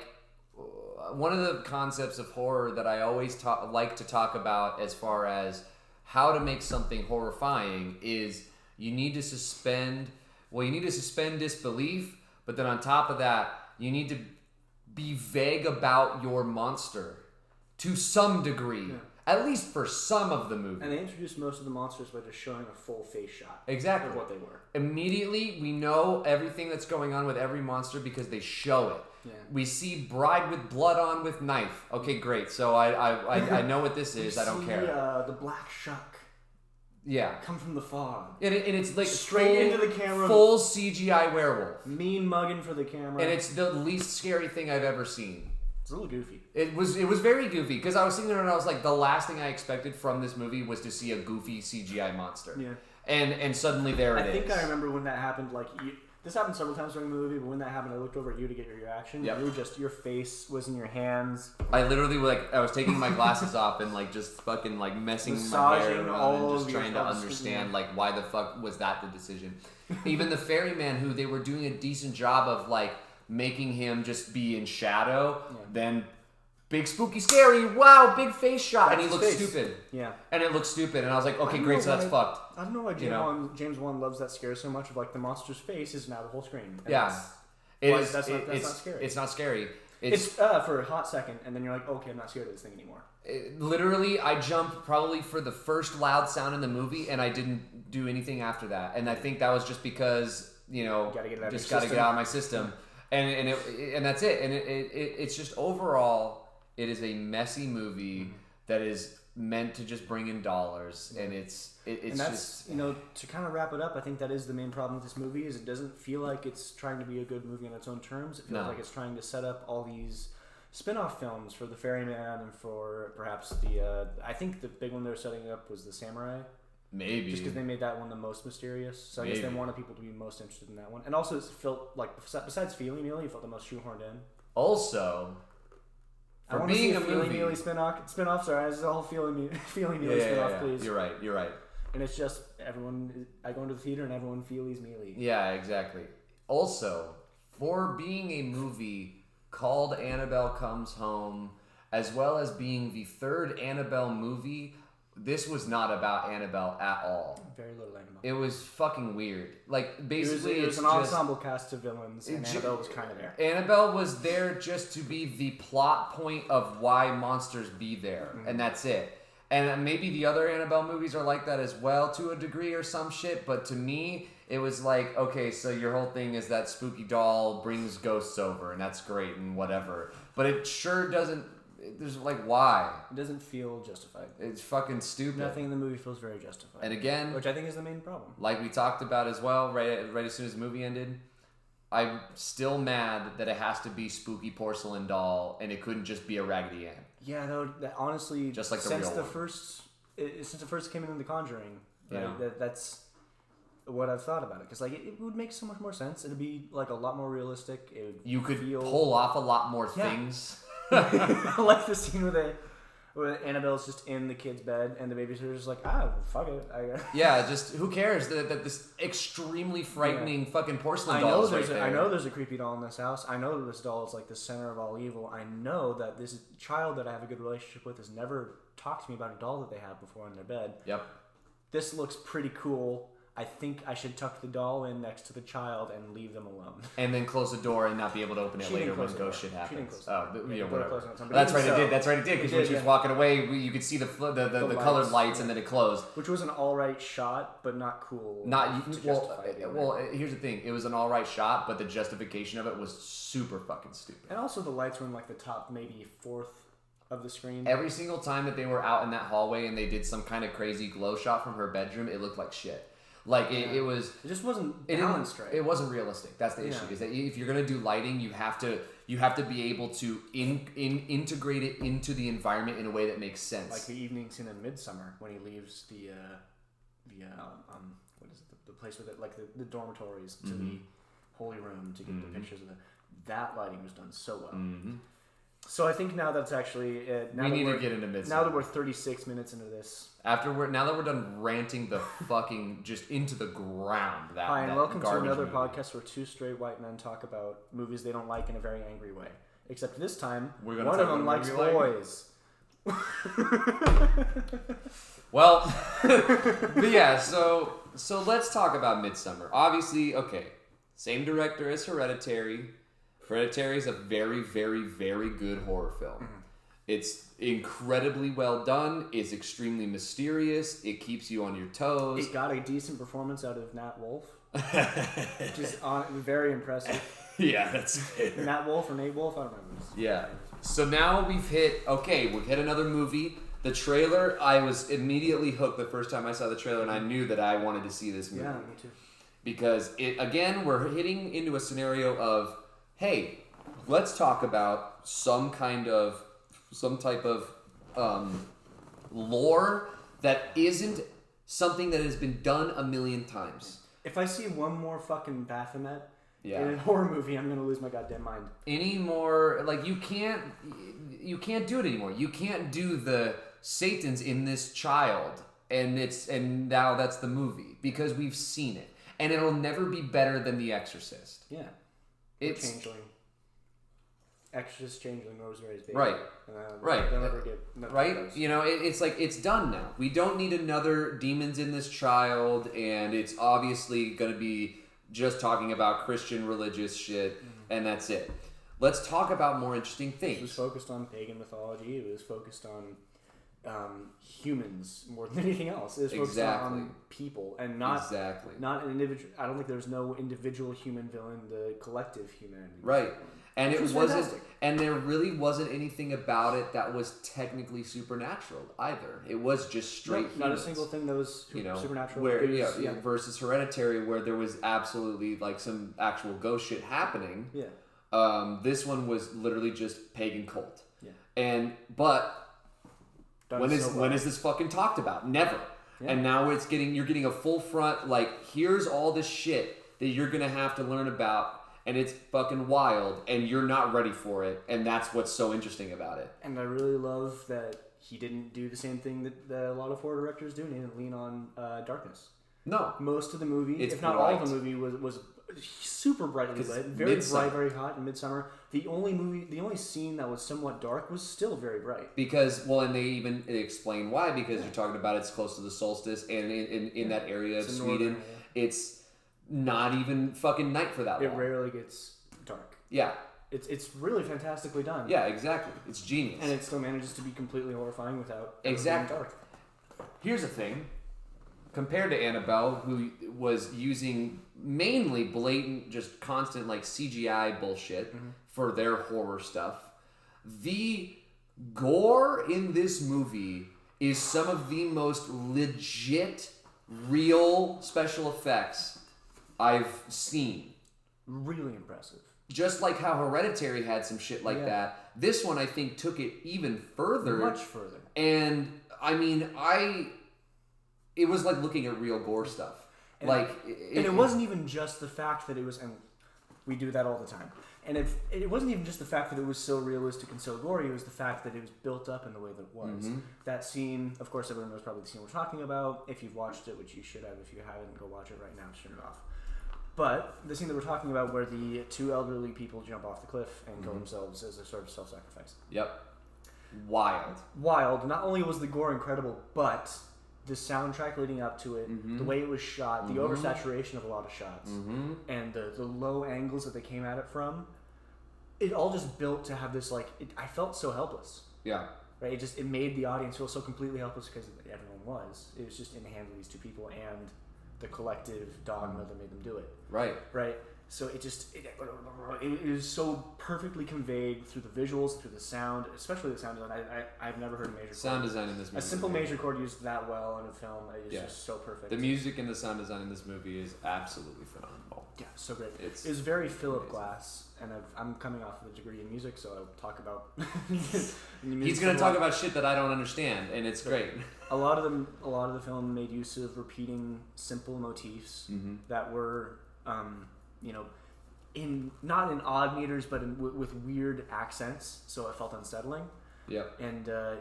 One of the concepts of horror that I always like to talk about as far as how to make something horrifying is you need to suspend disbelief, but then on top of that, you need to be vague about your monster to some degree. Yeah. At least for some of the movie. And they introduced most of the monsters by just showing a full face shot. Exactly. Of what they were. Immediately, we know everything that's going on with every monster because they show it. Yeah. We see bride with blood on with knife. Okay, great. So I know what this is. I don't care. The black shuck. Yeah. Come from the fog. And it's like straight into the camera. Full CGI werewolf. Mean mugging for the camera. And it's the least scary thing I've ever seen. It's a little goofy. It was very goofy because I was sitting there and I was like, the last thing I expected from this movie was to see a goofy CGI monster. Yeah. And suddenly there it is. I think I remember when that happened. Like this happened several times during the movie, but when that happened, I looked over at you to get your reaction. Yep. Your face was in your hands. I literally I was taking my glasses off and like just fucking like messing my hair around and just trying to understand like why the fuck was that the decision. Even the ferryman, who they were doing a decent job of like making him just be in shadow, then big spooky scary, wow, big face shot, and he looks stupid. Yeah. And it looks stupid, and I was like, okay, great, so that's fucked. I don't know why James Wan loves that scare so much of like the monster's face is now the whole screen. And that's not scary. It's not scary. It's for a hot second, and then you're like, okay, I'm not scared of this thing anymore. Literally, I jumped probably for the first loud sound in the movie, and I didn't do anything after that. And I think that was just because, got to get it out of my system. And that's it. And it's just overall, it is a messy movie that is meant to just bring in dollars, and it's just to kind of wrap it up. I think that is the main problem with this movie is it doesn't feel like it's trying to be a good movie on its own terms. It feels like it's trying to set up all these spin-off films for the Ferryman and for perhaps the I think the big one they're setting up was the Samurai. Maybe. Just because they made that one the most mysterious. So I guess they wanted people to be most interested in that one. And also it felt like, besides Feely Mealy, it felt the most shoehorned in. Also, for being a movie... Feely Mealy spin-off, sorry, this is all Feely Mealy spin-off, please. You're right. And it's just I go into the theater and everyone feelies Mealy. Yeah, exactly. Also, for being a movie called Annabelle Comes Home, as well as being the third Annabelle movie, this was not about Annabelle at all. Very little Annabelle. It was fucking weird. Like, basically, it was an ensemble cast of villains, and Annabelle was kind of there. Annabelle was there just to be the plot point of why monsters be there, and that's it. And maybe the other Annabelle movies are like that as well to a degree or some shit, but to me, it was like, okay, so your whole thing is that spooky doll brings ghosts over, and that's great and whatever. But it sure doesn't, there's like, why? It doesn't feel justified. It's fucking stupid. Nothing in the movie feels very justified. And again, which I think is the main problem. Like we talked about as well, right as soon as the movie ended, I'm still mad that it has to be spooky porcelain doll, and it couldn't just be a Raggedy Ann. Yeah, that honestly, just like since the real since it first came in The Conjuring, yeah. that's what I've thought about it. Because like it would make so much more sense. It'd be like a lot more realistic. You could pull off a lot more things. I like the scene where Annabelle's just in the kid's bed and the babysitter's just like, fuck it. Yeah, just who cares that this extremely frightening fucking porcelain doll is right there. I know there's a creepy doll in this house. I know that this doll is like the center of all evil. I know that this child that I have a good relationship with has never talked to me about a doll that they have before in their bed. Yep. This looks pretty cool. I think I should tuck the doll in next to the child and leave them alone. And then close the door and not be able to open it later when ghost shit happens. She didn't close the door. Yeah, whatever. That's right, it did. That's right, it did. Because when she was walking away, you could see the colored lights, and then it closed. Which was an alright shot, but not cool. Well, here's the thing. It was an alright shot, but the justification of it was super fucking stupid. And also the lights were in like the top maybe fourth of the screen. Every single time that they were out in that hallway and they did some kind of crazy glow shot from her bedroom, it looked like shit. Like it was. It just wasn't balanced right. It wasn't realistic. That's the issue. Is that if you're gonna do lighting, you have to be able to integrate it into the environment in a way that makes sense. Like the evening scene in Midsommar when he leaves the what is it, the place with it, like the dormitories to the holy room to get the pictures of that lighting was done so well. So I think now that's actually it. We need to get into Midsommar. Now that we're 36 minutes into this. Now that we're done ranting the fucking just into the ground. Hi, and welcome to another podcast where two straight white men talk about movies they don't like in a very angry way. Except this time, one of them likes boys. Well, but yeah, so let's talk about Midsommar. Obviously, okay, same director as Hereditary. Hereditary is a very, very, very good horror film. It's incredibly well done. It's extremely mysterious. It keeps you on your toes. It got a decent performance out of Nat Wolff, which is very impressive. Yeah, that's fair. Nat Wolff or Nate Wolff, I don't remember. Yeah. So now we've hit another movie. The trailer, I was immediately hooked the first time I saw the trailer, and I knew that I wanted to see this movie. Yeah, me too. Because we're hitting into a scenario of, hey, let's talk about some type of lore that isn't something that has been done a million times. If I see one more fucking Baphomet Yeah. in a horror movie, I'm gonna lose my goddamn mind. Anymore, like you can't do it anymore. You can't do the Satan's in this child, and now that's the movie because we've seen it, and it'll never be better than The Exorcist. Yeah, it's Changeling. Exorcist, Changeling, Rosemary's Baby. Right. Right. They'll never get right. Those. You know, it's like it's done now. We don't need another demons in this child, and it's obviously going to be just talking about Christian religious shit, and that's it. Let's talk about more interesting things. It was focused on pagan mythology. It was focused on humans more than anything else. It was focused on people and not an individual. I don't think there's no individual human villain. The collective humanity. Right. And it wasn't, fantastic. And there really wasn't anything about it that was technically supernatural either. It was just straight. Not a single thing that was supernatural. Where versus Hereditary, where there was absolutely like some actual ghost shit happening. Yeah. This one was literally just pagan cult. Yeah. When is this fucking talked about? Never. Yeah. And now you're getting a full front. Like here's all this shit that you're gonna have to learn about. And it's fucking wild, and you're not ready for it, and that's what's so interesting about it. And I really love that he didn't do the same thing that a lot of horror directors do, and he didn't lean on darkness. No. Most of the movie, It's if not all of bright. the movie, was super brightly 'Cause lit, very Midsommar. bright, very hot in Midsommar. The only scene that was somewhat dark was still very bright. Because, well, and they explain why, because you're talking about it's close to the solstice, and in that area of It's a Sweden, northern area. it's not even fucking night for that It long. rarely gets dark. Yeah. It's really fantastically done. Yeah, exactly. It's genius. And it still manages to be completely horrifying without ever Exactly. being dark. Here's the thing. Compared to Annabelle, who was using mainly blatant, just constant like CGI bullshit for their horror stuff, the gore in this movie is some of the most legit, real special effects I've seen. Really impressive. Just like how Hereditary had some shit like that, this one I think took it even further. Much further. And I mean, it was like looking at real gore stuff. And it wasn't even just the fact that it was, and we do that all the time. And it wasn't even just the fact that it was so realistic and so gory. It was the fact that it was built up in the way that it was. That scene, of course, everyone knows probably the scene we're talking about. If you've watched it, which you should have. If you haven't, go watch it right now. Turn it off. But the scene that we're talking about, where the two elderly people jump off the cliff and kill themselves as a sort of self-sacrifice. Yep. Wild. Wild. Not only was the gore incredible, but the soundtrack leading up to it, the way it was shot, the oversaturation of a lot of shots, and the low angles that they came at it from, it all just built to have this, like, I felt so helpless. Yeah. Right? It made the audience feel so completely helpless because everyone was. It was just in the hands of these two people and the collective dogma that made them do it. Right. Right? So it was so perfectly conveyed through the visuals, through the sound, especially the sound design. I've never heard a major Sound chord. design in this movie. A simple major chord used that well in a film is Yeah. just so perfect. The music and the sound design in this movie is absolutely phenomenal. Yeah, so great. It's It was very Philip amazing. Glass, and I'm coming off of a degree in music, so I'll talk about. He's going to talk about shit that I don't understand, and it's great. A lot of the film made use of repeating simple motifs that were, not in odd meters, but with weird accents, so it felt unsettling. Yep. And the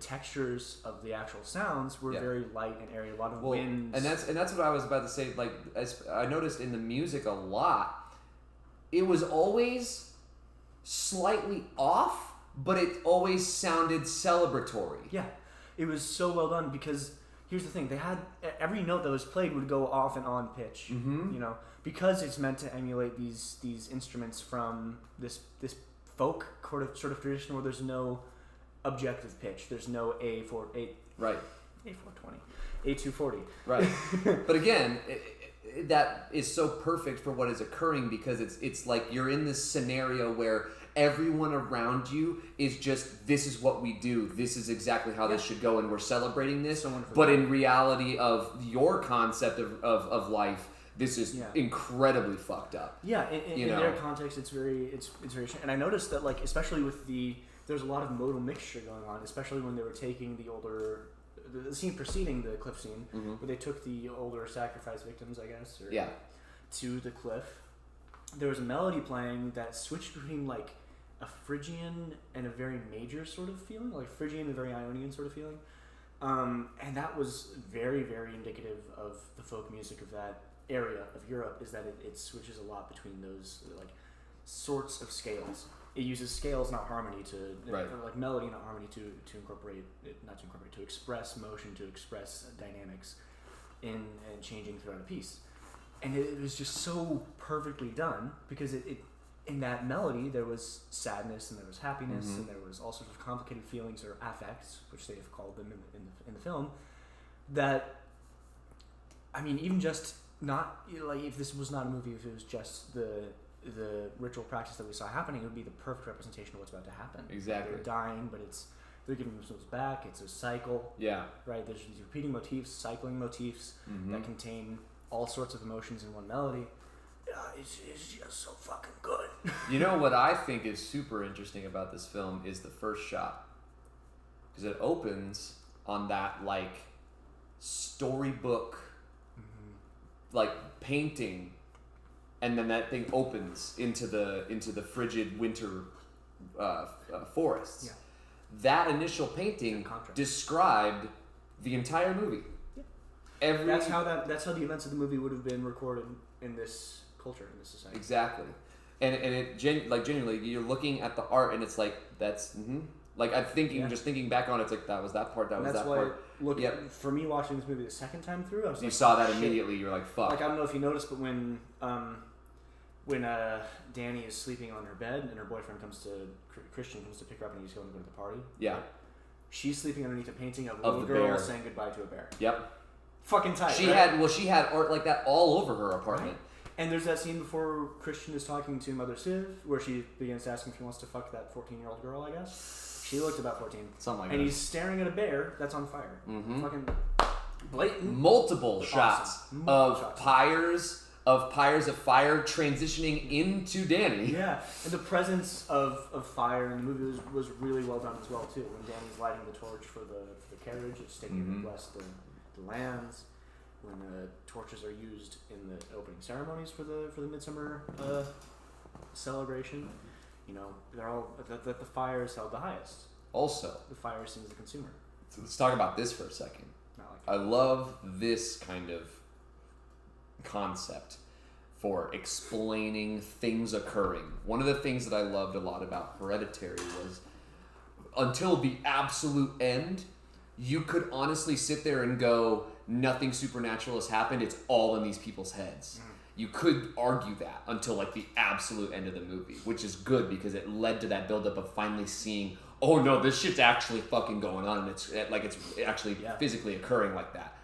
textures of the actual sounds were very light and airy. A lot of Well, winds. and that's what I was about to say. Like, as I noticed in the music a lot, it was always slightly off, but it always sounded celebratory. Yeah, it was so well done because here's the thing: they had every note that was played would go off and on pitch. Because it's meant to emulate these instruments from this folk sort of tradition where there's no objective pitch. There's no Right. A420, A240. Right. But again, that is so perfect for what is occurring because it's like you're in this scenario where everyone around you is just, this is what we do. This is exactly how this should go, and we're celebrating this. But in reality of your concept of life, this is incredibly fucked up. Yeah, in their context, it's very and I noticed that, like, especially with there's a lot of modal mixture going on, especially when they were taking the scene preceding the cliff scene, where they took the older sacrifice victims, I guess, to the cliff. There was a melody playing that switched between like a Phrygian and a very major sort of feeling, like Phrygian and very Ionian sort of feeling, and that was very, very indicative of the folk music of that area of Europe, is that it switches a lot between those like sorts of scales. It uses scales, not harmony, like melody, not harmony, to express motion, to express dynamics in and changing throughout a piece. And it was just so perfectly done because it in that melody there was sadness and there was happiness and there was all sorts of complicated feelings or affects, which they have called them in the film. That, I mean, even just not like if this was not a movie, if it was just the ritual practice that we saw happening, it would be the perfect representation of what's about to happen. Exactly. They're dying, but they're giving themselves back. It's a cycle. Yeah. Right. There's these repeating motifs, cycling motifs that contain all sorts of emotions in one melody. It's just so fucking good. You know what I think is super interesting about this film is the first shot, because it opens on that like storybook like painting, and then that thing opens into the frigid winter forests. Yeah. That initial painting described the entire movie. Yeah. That's how the events of the movie would have been recorded in this culture, in this society. Exactly. And it genuinely, you're looking at the art and it's like, that's, like I'm thinking, just thinking back on it, it's like, that was that part, that was that part. Look, for me watching this movie the second time through, I was you like, saw that shit. immediately, you're like, fuck. Like, I don't know if you noticed, but when Danny is sleeping on her bed and her boyfriend Christian comes to pick her up and he's going to go to the party. Yeah. She's sleeping underneath a painting of a little girl bear. saying goodbye to a bear. Yep. Fucking tight. She right? had art like that all over her apartment. Right? And there's that scene before Christian is talking to Mother Civ where she begins to ask him if he wants to fuck that 14-year-old girl, I guess. She looked about 14. Something like that. And that. he's staring at a bear that's on fire. Mm-hmm. Fucking blatant. Multiple shots of shots. pyres of fire transitioning into Danny. Yeah, and the presence of fire in the movie was really well done as well too. When Danny's lighting the torch for the carriage, it's taking to bless the lands. When torches are used in the opening ceremonies for the Midsommar celebration, they're all the fire is held the highest. Also, the fire sings the consumer. So let's talk about this for a second. I love this kind of concept for explaining things occurring. One of the things that I loved a lot about Hereditary was until the absolute end, you could honestly sit there and go, nothing supernatural has happened, it's all in these people's heads. You could argue that until like the absolute end of the movie, which is good because it led to that buildup of finally seeing, oh no, this shit's actually fucking going on and it's actually physically occurring like that.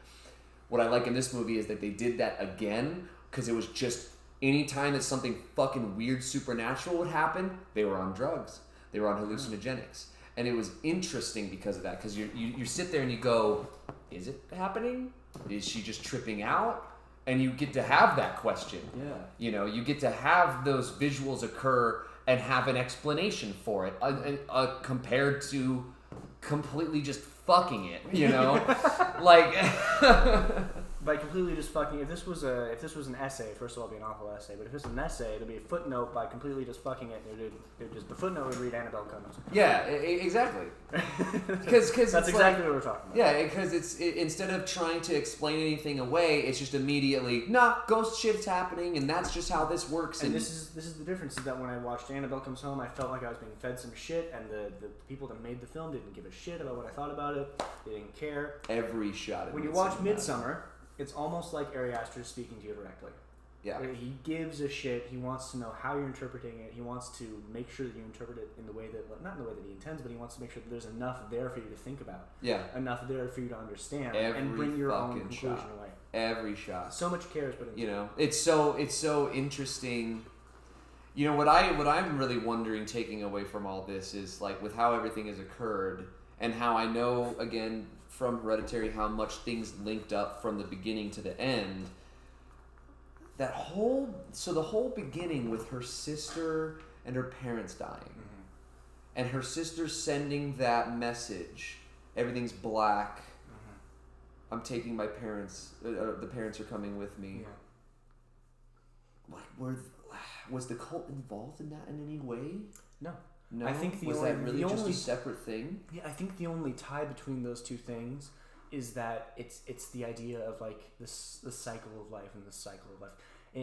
What I like in this movie is that they did that again because it was just anytime that something fucking weird supernatural would happen, they were on drugs. They were on hallucinogenics. And it was interesting because of that, because you sit there and you go, is it happening? Is she just tripping out? And you get to have that question. Yeah. You get to have those visuals occur and have an explanation for it, compared to completely just fucking it, like. By completely just fucking, if this was an essay, first of all, it'd be an awful essay. But if it's an essay, it'd be a footnote by completely just fucking it. The footnote would read Annabelle comes. Yeah, exactly. Because that's exactly what we're talking about. Yeah, because instead of trying to explain anything away, it's just immediately ghost shit's happening, and that's just how this works. And this is the difference is that when I watched Annabelle Comes Home, I felt like I was being fed some shit, and the people that made the film didn't give a shit about what I thought about it. They didn't care. Every shot. When you watch Midsommar. It's almost like Ari Aster is speaking to you directly. Yeah. He gives a shit. He wants to know how you're interpreting it. He wants to make sure that you interpret it in the way that, not in the way that he intends, but he wants to make sure that there's enough there for you to think about. Yeah. Enough there for you to understand and bring your own conclusion away. Every shot. So much care is put into it. It's so interesting. What I'm really wondering, taking away from all this, is like with how everything has occurred and how I know again from Hereditary how much things linked up from the beginning to the end. The whole beginning with her sister and her parents dying, and her sister sending that message, everything's black. I'm taking my parents. The parents are coming with me. Yeah. Like, was the cult involved in that in any way? No. No, I think was that really just a separate thing? Yeah, I think the only tie between those two things is that it's the idea of like the cycle of life and the cycle of life.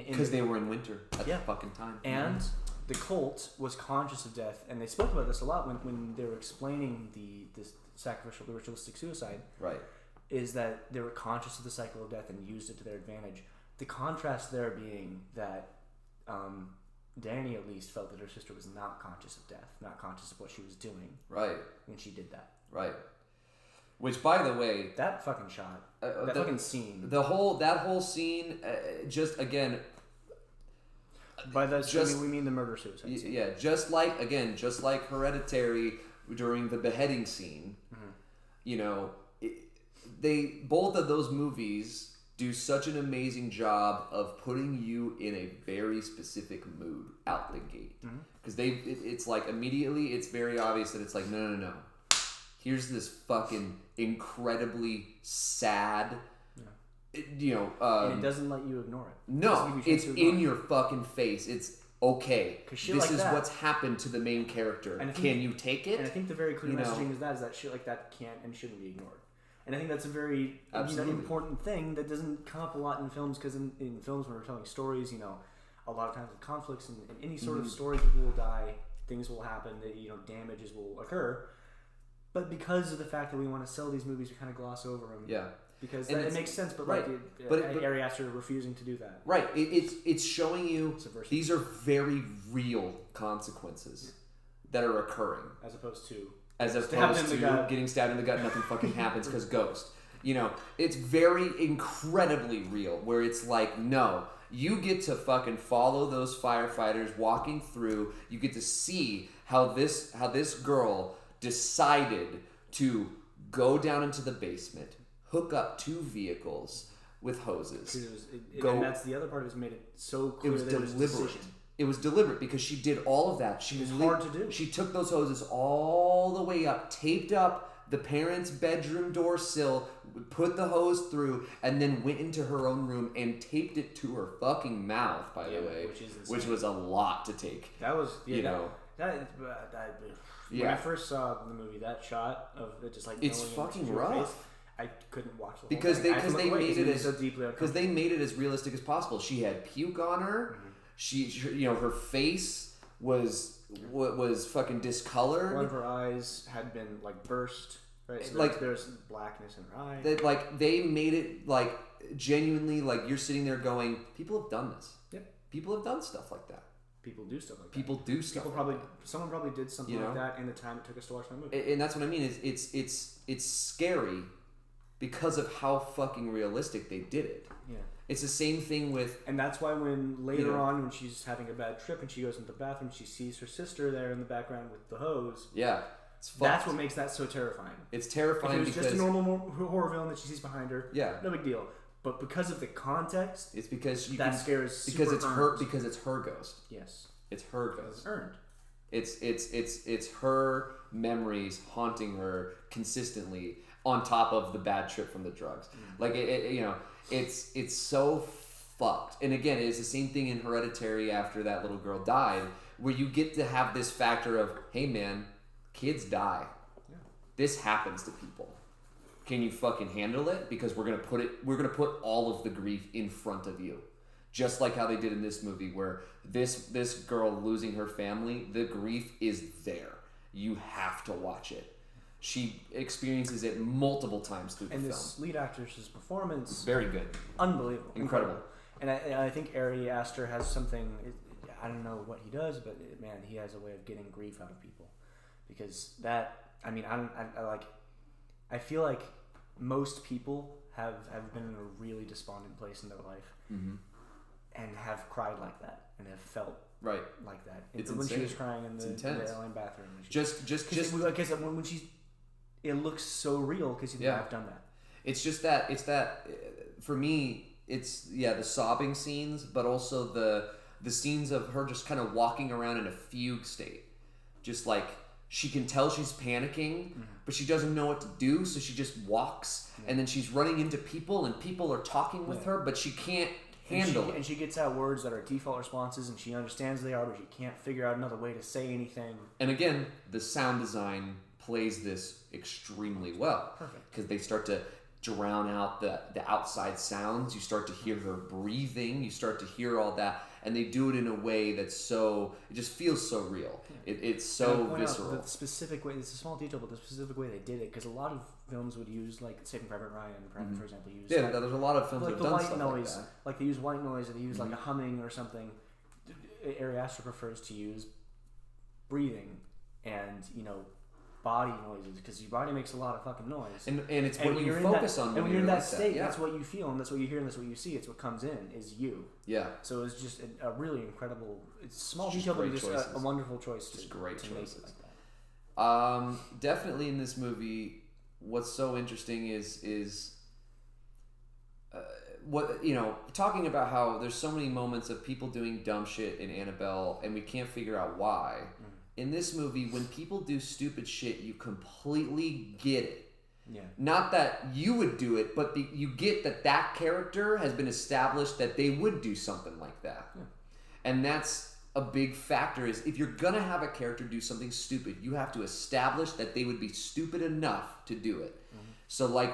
Because they were in winter at the fucking time. And the cult was conscious of death, and they spoke about this a lot when they were explaining the ritualistic suicide. Right. Is that they were conscious of the cycle of death and used it to their advantage. The contrast there being that. Danny at least felt that her sister was not conscious of death, not conscious of what she was doing. Right. When she did that. Right. Which, by the way, that fucking shot, that fucking scene, that whole scene, just again. By that, we mean the murder suicide scene. Yeah, just like Hereditary during the beheading scene. Both of those movies do such an amazing job of putting you in a very specific mood out the gate. Because it's like immediately it's very obvious that it's like, no. Here's this fucking incredibly sad, and it doesn't let you ignore it. No, it's in your fucking face. It's okay. This is what's happened to the main character. Can you take it? And I think the very clear messaging is that shit like that can't and shouldn't be ignored. And I think that's a very Absolutely. important thing that doesn't come up a lot in films, because in films when we're telling stories, a lot of times with conflicts and any sort of story, people will die, things will happen, that damages will occur. But because of the fact that we want to sell these movies, we kind of gloss over them. Yeah. Because it makes sense, but right. but Ari Aster refusing to do that. Right. It's showing you Subversive. these are very real consequences that are occurring. As opposed to Getting stabbed in the gut, nothing fucking happens because ghost. It's very incredibly real, where it's like, no, you get to fucking follow those firefighters walking through. You get to see how this girl decided to go down into the basement, hook up 2 vehicles with hoses. And that's the other part of it, made it so clear that deliberate. it was a decision. It was deliberate because she did all of that. It was hard to do. She took those hoses all the way up, taped up the parents' bedroom door sill, put the hose through, and then went into her own room and taped it to her fucking mouth, by the way, which was a lot to take. That was, when Yeah. I first saw the movie, that shot of it just like It's going fucking into your rough. face, I couldn't watch the whole Because thing. they made it as so deeply because they made it as realistic as possible. She had puke on her. She her face was fucking discolored. One of her eyes had been like burst. Right, so Like- there's blackness in her eye. They made it like genuinely like you're sitting there going, people have done this. Yep. People have done stuff like that. People do stuff like People do stuff. that. Someone probably did something like that in the time it took us to watch that movie. And that's what I mean. It's scary because of how fucking realistic they did it. Yeah. It's the same thing with. And that's why when later on, when she's having a bad trip and she goes into the bathroom, she sees her sister there in the background with the hose. Yeah. It's fucked. That's what makes that so terrifying. It's terrifying If it was because just a normal horror villain that she sees behind her, yeah, no big deal. But because of the context, it's because that scare is super because it's earned. her because it's her ghost. Yes, it's her ghost. It's earned. It's her memories haunting her consistently on top of the bad trip from the drugs. Like it's so fucked. And again, it's the same thing in Hereditary after that little girl died, where you get to have this factor of, hey man, kids die. Yeah. This happens to people. Can you fucking handle it? Because we're gonna put all of the grief in front of you. Just like how they did in this movie, where this girl losing her family, the grief is there. You have to watch it. She experiences it multiple times through the film. And this lead actress's performance, very good, unbelievable, incredible. And I think Ari Aster has something. I don't know what he does, but man, he has a way of getting grief out of people. Because that, I mean, I feel like most people have been in a really despondent place in their life. Mm-hmm. And have cried like that, and have felt right like that. It's when insane. she was crying in the airline bathroom. Just like I said, when she's, it looks so real because I've done that. It's just that for me, it's the sobbing scenes, but also the scenes of her just kind of walking around in a fugue state, just like she can tell she's panicking, but she doesn't know what to do, so she just walks, and then she's running into people, and people are talking with her, but she can't handle it. And she gets out words that are default responses, and she understands they are, but she can't figure out another way to say anything. And again, the sound design plays this extremely well. Perfect. Because they start to drown out the outside sounds. You start to hear her breathing. You start to hear all that. And they do it in a way that's so... It just feels so real. Yeah. It's so visceral. The specific way... It's a small detail, but the specific way they did it, because a lot of films would use, like, Saving Private Ryan, for example, use... Yeah, there's a lot of films that have the done white stuff noise, like that. Like, they use white noise, or they use, like, a humming or something. Ari Aster prefers to use breathing and, body noises, because your body makes a lot of fucking noise. And it's what you focus on when you're in that state. Yeah. That's what you feel, and that's what you hear, and that's what you see. It's what comes in, is you. Yeah. So it's just a really incredible... It's small It's just detail, but great just a wonderful choice Just to great to choices. make it like that. Definitely in this movie, what's so interesting is what talking about how there's so many moments of people doing dumb shit in Annabelle, and we can't figure out why. In this movie, when people do stupid shit, you completely get it. Yeah. Not that you would do it, but you get that character has been established that they would do something like that. Yeah. And that's a big factor, is if you're going to have a character do something stupid, you have to establish that they would be stupid enough to do it. So like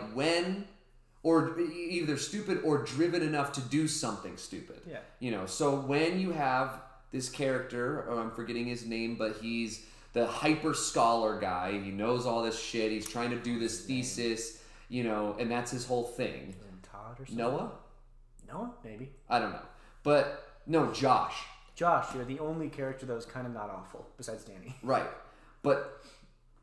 or either stupid or driven enough to do something stupid. Yeah. You know, so when you have this character, I'm forgetting his name, but he's the hyper scholar guy. He knows all this shit. He's trying to do this thesis, you know, and that's his whole thing. Todd or something? Noah? Maybe. I don't know. But no, Josh. Josh, you're the only character that was kind of not awful, besides Danny. Right. But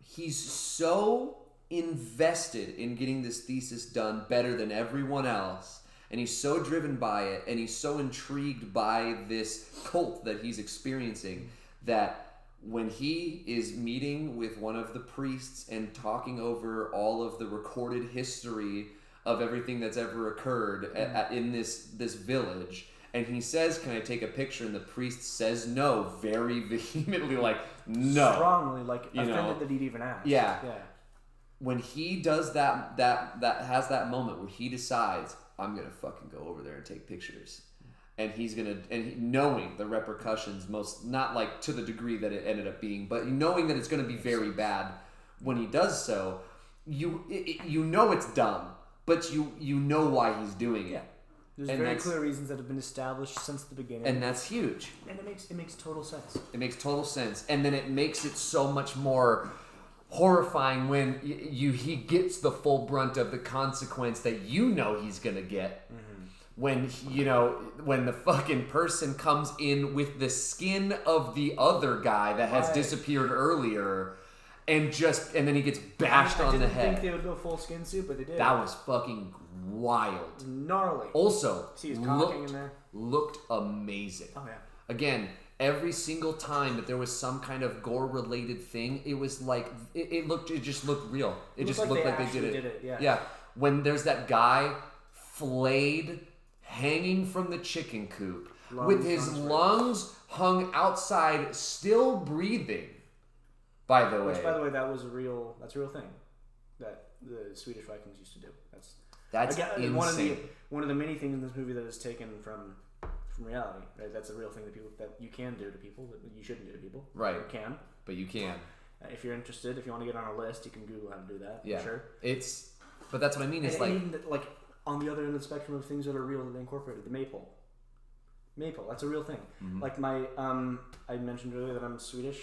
he's so invested in getting this thesis done better than everyone else, and he's so driven by it, and he's so intrigued by this cult that he's experiencing, that when he is meeting with one of the priests and talking over all of the recorded history of everything that's ever occurred in this village, and he says, "Can I take a picture?" and the priest says no, very vehemently, like, no. Strongly, like, you offended know, that he'd even asked. Yeah. Yeah. When he does that has that moment where he decides, I'm gonna fucking go over there and take pictures, and he's gonna, knowing the repercussions, most not like to the degree that it ended up being, but knowing that it's gonna be very bad when he does so, you know it's dumb, but you know why he's doing it. Yeah. There's very clear reasons that have been established since the beginning, and that's huge. And it makes total sense. It makes total sense, and then it makes it so much more horrifying when he gets the full brunt of the consequence that you know he's gonna get. Mm-hmm. When the fucking person comes in with the skin of the other guy that has disappeared earlier, and then he gets bashed on the head. I didn't think they would go full skin suit, but they did. That was fucking wild. Gnarly. Also, see his cocking in there. Looked amazing. Oh yeah. Again, every single time that there was some kind of gore-related thing, it was like it just looked real. It just looked like they did it. Yeah. When there's that guy flayed, hanging from the chicken coop, with his lungs hung outside, still breathing. By the way, that's a real thing that the Swedish Vikings used to do. That's insane. One of the many things in this movie that is taken from reality, right? That's a real thing that you can do to people that you shouldn't do to people. Right. You can. But you can. If you're interested, if you want to get on a list, you can Google how to do that. Yeah. For sure. But that's what I mean. It's and even on the other end of the spectrum of things that are real that they incorporated, the maypole. That's a real thing. Mm-hmm. Like I mentioned earlier that I'm Swedish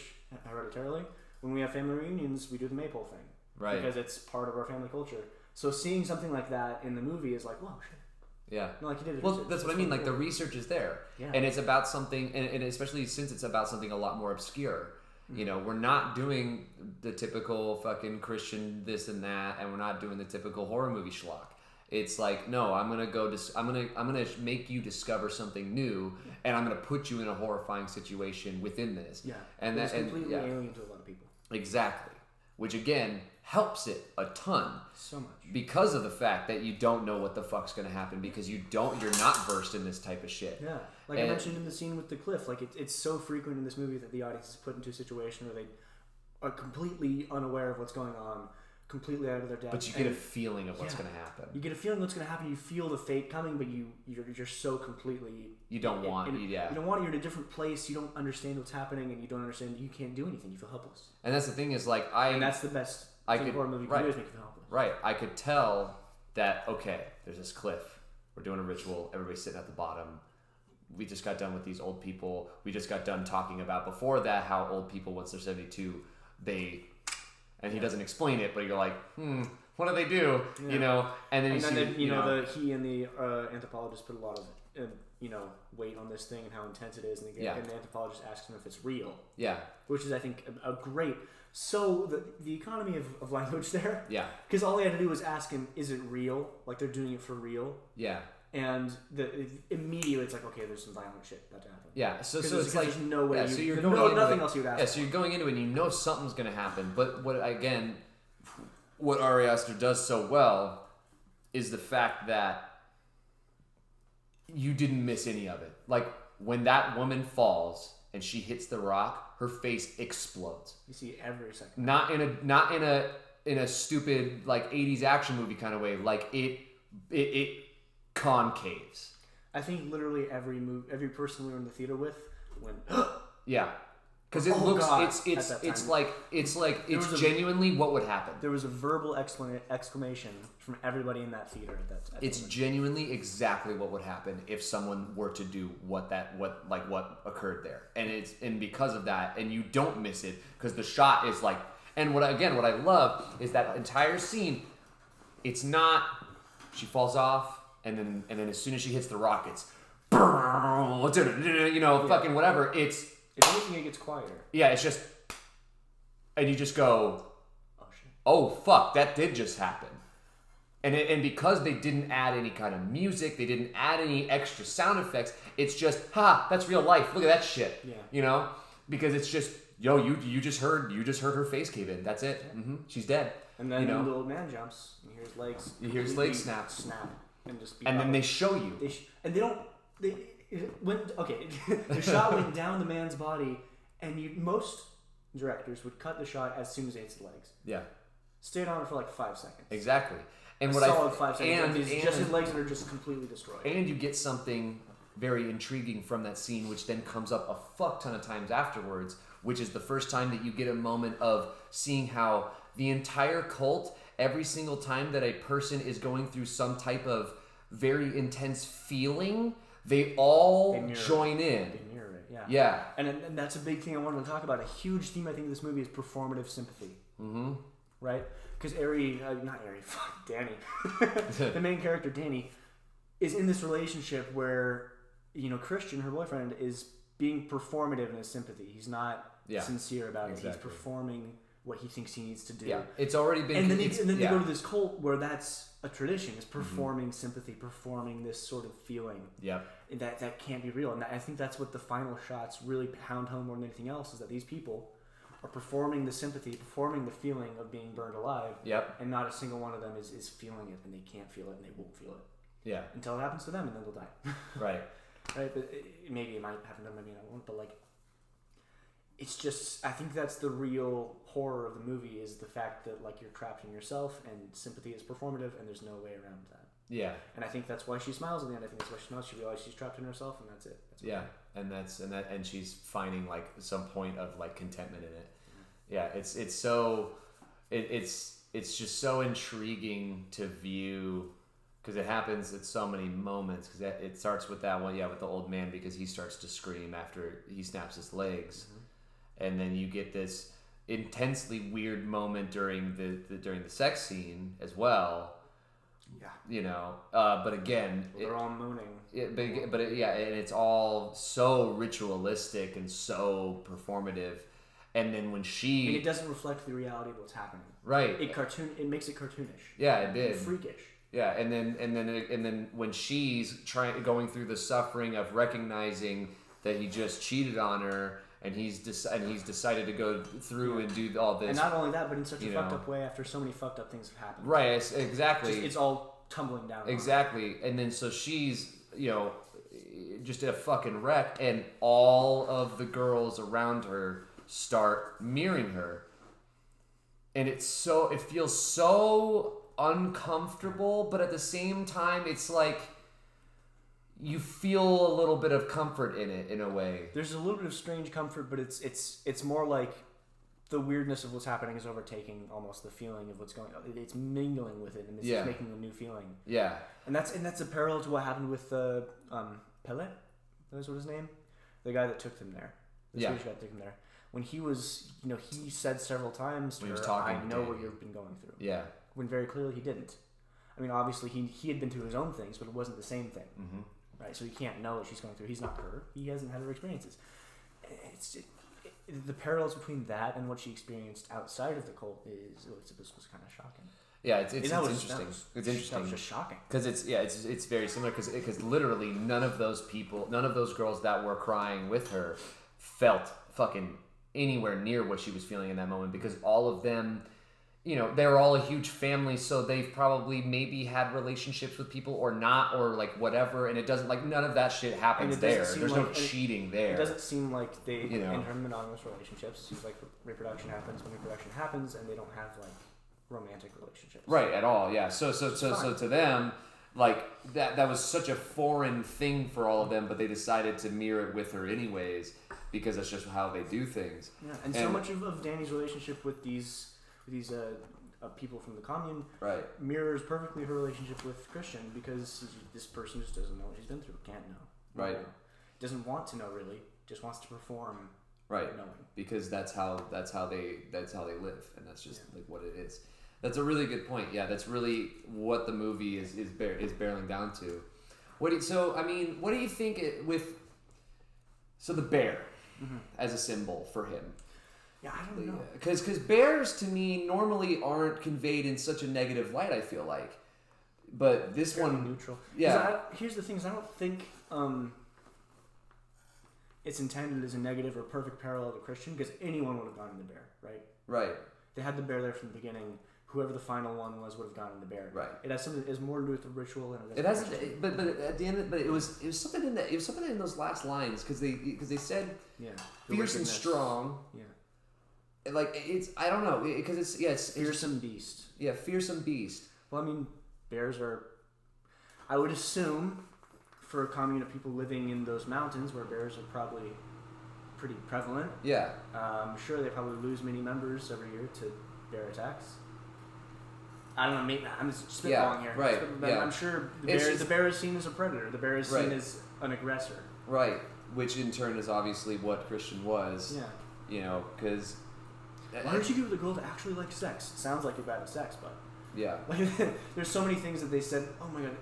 hereditarily. When we have family reunions, we do the maypole thing. Right. Because it's part of our family culture. So seeing something like that in the movie is like, whoa, shit. Yeah. No, like you did. Well, that's what I mean. Like the research is there, and it's about something, and especially since it's about something a lot more obscure. Mm-hmm. You know, we're not doing the typical fucking Christian this and that, and we're not doing the typical horror movie schlock. It's like, no, I'm gonna make you discover something new, and I'm gonna put you in a horrifying situation within this. Yeah. And that's completely alien to a lot of people. Exactly. Which again helps it a ton. So much. Because of the fact that you don't know what the fuck's gonna happen, because you're not versed in this type of shit. Yeah. Like I mentioned in the scene with the cliff, like it's so frequent in this movie that the audience is put into a situation where they are completely unaware of what's going on, completely out of their depth. But you get a feeling of what's gonna happen. You get a feeling what's gonna happen, you feel the fate coming, but you're so completely you don't want it. You don't want it, you're in a different place, you don't understand what's happening, and you don't understand you can't do anything, you feel helpless. And that's the thing is like and that's the best horror movie can do is make you feel helpless. Right. I could tell that, okay, there's this cliff. We're doing a ritual. Everybody's sitting at the bottom. We just got done with these old people. We just got done talking about before that how old people, once they're 72, and he doesn't explain it, but you're like, what do they do? Yeah. You know, and then he and the anthropologist put a lot of weight on this thing and how intense it is, and the anthropologist asks him if it's real. Yeah. Which is, I think, a great. So the economy of language there. Yeah. Because all they had to do was ask him, is it real? Like they're doing it for real. Yeah. And immediately it's like, okay, there's some violent shit about to happen. Yeah. So it's like there's no way. So you're going going nothing else you would ask. Yeah. So you're going into it and you know something's going to happen. But what Ari Aster does so well is the fact that you didn't miss any of it. Like when that woman falls and she hits the rock, her face explodes. You see every second. Not in a stupid like 80s action movie kind of way. Like it concaves. I think literally every person we were in the theater with went. Yeah. Because it looks, it's genuinely what would happen. There was a verbal exclamation from everybody in that theater at that time. It's genuinely exactly what would happen if someone were to do what occurred there, and because of that, and you don't miss it because the shot is like, and what I love is that entire scene. It's not she falls off, and then as soon as she hits the rockets, fucking whatever. If anything, it gets quieter. Yeah, it's just, and you just go, oh shit, oh fuck, that did just happen. And because they didn't add any kind of music, they didn't add any extra sound effects, it's just, that's real life. Look at that shit. Yeah. Because it's just, you just heard her face cave in. That's it. Yeah. Mm-hmm. She's dead. And then the old man jumps, and you hear his legs. You hear his legs snap, and just. And then they show you. And they don't. The shot went down the man's body, and most directors would cut the shot as soon as it hits the legs. Yeah. Stayed on it for like 5 seconds. Exactly. And solid 5 seconds. And just his legs are just completely destroyed. And you get something very intriguing from that scene, which then comes up a fuck ton of times afterwards, which is the first time that you get a moment of seeing how the entire cult, every single time that a person is going through some type of very intense feeling, they all join in. They mirror it, yeah. Yeah. And that's a big thing I wanted to talk about. A huge theme, I think, of this movie is performative sympathy. Mm-hmm. Right? Because Danny. The main character, Danny, is in this relationship where, Christian, her boyfriend, is being performative in his sympathy. He's not sincere about it. He's performing what he thinks he needs to do. Yeah, it's already been... And then they go to this cult where that's a tradition, is performing sympathy, performing this sort of feeling. Yeah. That can't be real. And I think that's what the final shots really pound home more than anything else, is that these people are performing the sympathy, performing the feeling of being burned alive. Yep. And not a single one of them is feeling it, and they can't feel it, and they won't feel it. Yeah. Until it happens to them, and then they'll die. Right. Right? But maybe it might happen to them, maybe it won't, but it's just, I think that's the real horror of the movie, is the fact that you're trapped in yourself, and sympathy is performative, and there's no way around that. Yeah. And I think that's why she smiles at the end. I think that's why she smiles. She realizes she's trapped in herself, and that's it. And she's finding some point of contentment in it. Yeah, it's just so intriguing to view, because it happens at so many moments. Because it starts with that one, with the old man, because he starts to scream after he snaps his legs. And then you get this intensely weird moment during the sex scene as well. Yeah. But again, they're all mooning. And it's all so ritualistic and so performative. And then when and it doesn't reflect the reality of what's happening. Right. It makes it cartoonish. Yeah, it did. And freakish. Yeah, and then when she's going through the suffering of recognizing that he just cheated on her. And he's decided to go through and do all this. And not only that, but in such a fucked up way, after so many fucked up things have happened. Right, exactly. It's all tumbling down. Exactly. And then so she's, just a fucking wreck, and all of the girls around her start mirroring her. And it feels so uncomfortable, but at the same time, it's you feel a little bit of comfort in it, in a way. There's a little bit of strange comfort, but it's more like the weirdness of what's happening is overtaking almost the feeling of what's going on. It's mingling with it, and it's just making a new feeling. Yeah. And that's a parallel to what happened with Pele. That was what his name? The guy that took them there. The Swedish guy that took them there. When he was, he said several times to her, I know what you've been going through. Yeah. When very clearly he didn't. I mean, obviously he had been through his own things, but it wasn't the same thing. Mm-hmm. Right, so he can't know what she's going through. He's not her. He hasn't had her experiences. The parallels between that and what she experienced outside of the cult was kind of shocking. Yeah, it's interesting. It's interesting. That was just shocking. Because it's very similar. Because literally none of those girls that were crying with her felt fucking anywhere near what she was feeling in that moment. Because all of them, they're all a huge family, so they've probably maybe had relationships with people or not, or whatever, and it doesn't, none of that shit happens there. There's no cheating there. It doesn't seem like they enter monogamous relationships. It seems like reproduction happens when reproduction happens, and they don't have romantic relationships. Right, at all, yeah. So to them, that was such a foreign thing for all of them, but they decided to mirror it with her anyways. because that's just how they do things. Yeah, and so much of Danny's relationship with these people from the commune mirrors perfectly her relationship with Christian, because this person just doesn't know what she's been through, can't know. Right. Doesn't want to know really, just wants to perform. Right. Knowing. Because that's how they live, and that's just like what it is. That's a really good point. Yeah, that's really what the movie is barreling down to. What do you think the bear as a symbol for him? Yeah, I don't know. Because bears to me normally aren't conveyed in such a negative light, I feel like. But this one neutral. Yeah. Here's the thing: is I don't think it's intended as a negative or perfect parallel to Christian, because anyone would have gone in the bear, right? Right. They had the bear there from the beginning. Whoever the final one was would have gone in the bear. Right. It has something. It's more to do with the ritual and it has. But at the end, it was something in that. It was something in those last lines because they said fierce and strong. Yeah. Like I don't know, because it's fearsome beast. Yeah, fearsome beast. Well, I mean, bears are. I would assume, for a commune of people living in those mountains where bears are probably pretty prevalent. Yeah. I'm sure they probably lose many members every year to bear attacks. I don't know. Maybe I'm spitballing here. Right. But I'm sure the bear is seen as a predator. The bear is seen as an aggressor. Right. Which in turn is obviously what Christian was. Yeah. You know, because. Why don't you give the girl that actually likes sex? It sounds like you're bad at sex, but. Yeah. Like, there's so many things that they said. Oh my god,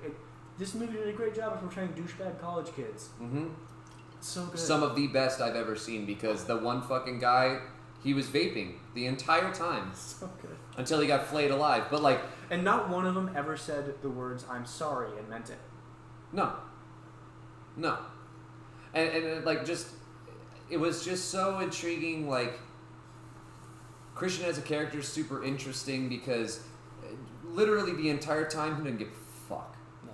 this movie did a great job of portraying douchebag college kids. Mm-hmm. It's so good. Some of the best I've ever seen, because the one fucking guy, he was vaping the entire time. So good. Until he got flayed alive. But like. And not one of them ever said the words "I'm sorry" and meant it. No. And like just, it was just so intriguing. Like, Christian as a character is super interesting because literally the entire time he didn't give a fuck. No.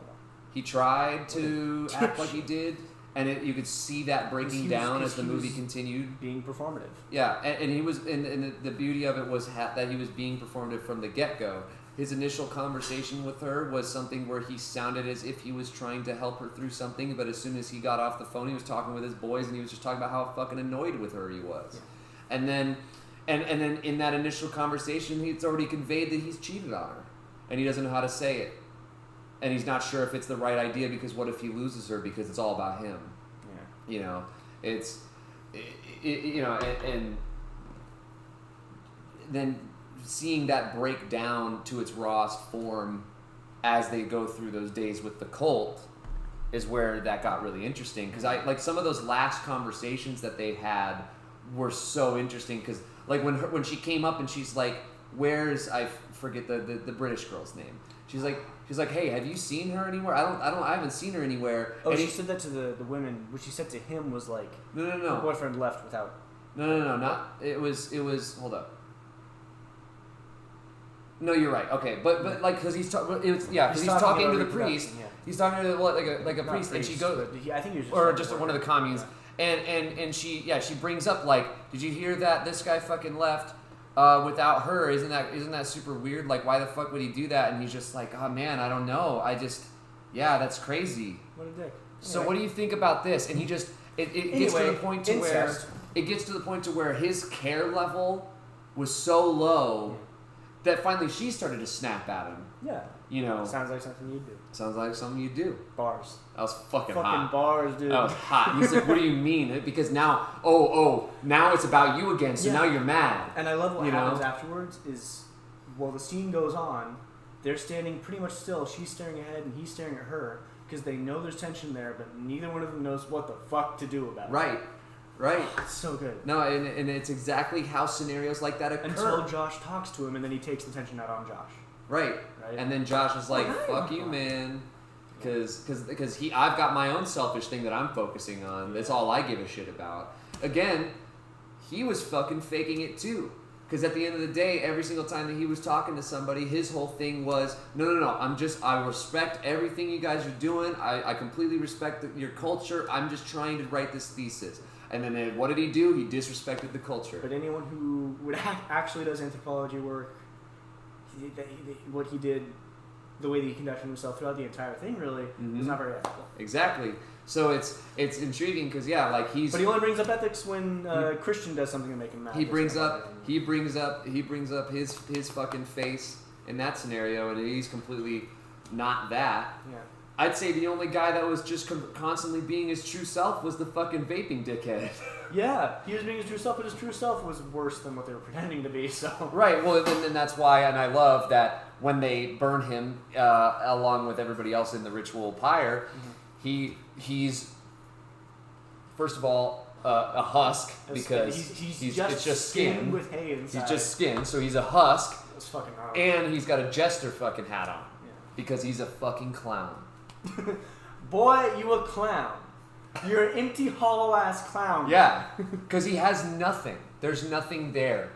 He tried to act like he did, and you could see that breaking down as the movie continued. Being performative. Yeah, and he was, and the beauty of it was that he was being performative from the get-go. His initial conversation with her was something where he sounded as if he was trying to help her through something, but as soon as he got off the phone, he was talking with his boys, and he was just talking about how fucking annoyed with her he was. Yeah. And then in that initial conversation, it's already conveyed that he's cheated on her, and he doesn't know how to say it. And he's not sure if it's the right idea, because what if he loses her, because it's all about him. Yeah. You know, and then seeing that break down to its rawest form as they go through those days with the cult is where that got really interesting. Because I like some of those last conversations that they had were so interesting. Because like when she came up and she's like, "Where's," I forget the British girl's name. She's like, "Hey, have you seen her anywhere? I haven't seen her anywhere." Oh, and she said that to the women. What she said to him was like, No. Her boyfriend left without. No. Not it was. Hold up. No, you're right. Okay, but like because he's talking to the priest. Yeah. He's talking to like a priest, and she goes. I think he was just one of the communes, and she brings up like, did you hear that this guy fucking left without her? Isn't that super weird? Like, why the fuck would he do that? And he's just like, oh man, I don't know. That's crazy. What a dick. So what do you think about this? And he just it gets to the point to where his care level was so low. That finally she started to snap at him. Yeah. You know. Sounds like something you'd do. Sounds like something you'd do. Bars. That was fucking hot. Fucking bars, dude. That was hot. And he's like, what do you mean? Because now, now it's about you again, so now you're mad. And I love what happens afterwards is, while the scene goes on, they're standing pretty much still. She's staring ahead and he's staring at her because they know there's tension there, but neither one of them knows what the fuck to do about it. Right. It's so good. No, and it's exactly how scenarios like that occur. Until Josh talks to him, and then he takes the tension out on Josh. Right. And then Josh is like, fuck you, man. Because I've got my own selfish thing that I'm focusing on. That's all I give a shit about. Again, he was fucking faking it too. Because at the end of the day, every single time that he was talking to somebody, his whole thing was, no, I respect everything you guys are doing. I completely respect your culture. I'm just trying to write this thesis. And then what did he do? He disrespected the culture. But anyone who actually does anthropology work, the way that he conducted himself throughout the entire thing really was not very ethical. Exactly. So it's intriguing because like he's. But he only brings up ethics when Christian does something to make him mad. He brings up his fucking face in that scenario, and he's completely not that. Yeah. I'd say the only guy that was just constantly being his true self was the fucking vaping dickhead. Yeah, he was being his true self, but his true self was worse than what they were pretending to be. So. Right. Well, then that's why, and I love that when they burn him along with everybody else in the ritual pyre, he's first of all a husk because he's it's just skin with hay inside. He's just skin, so he's a husk. That's fucking hard. And he's got a jester fucking hat on Yeah. because he's a fucking clown. Boy, you a clown. You're an empty, hollow-ass clown. Yeah, because he has nothing. There's nothing there.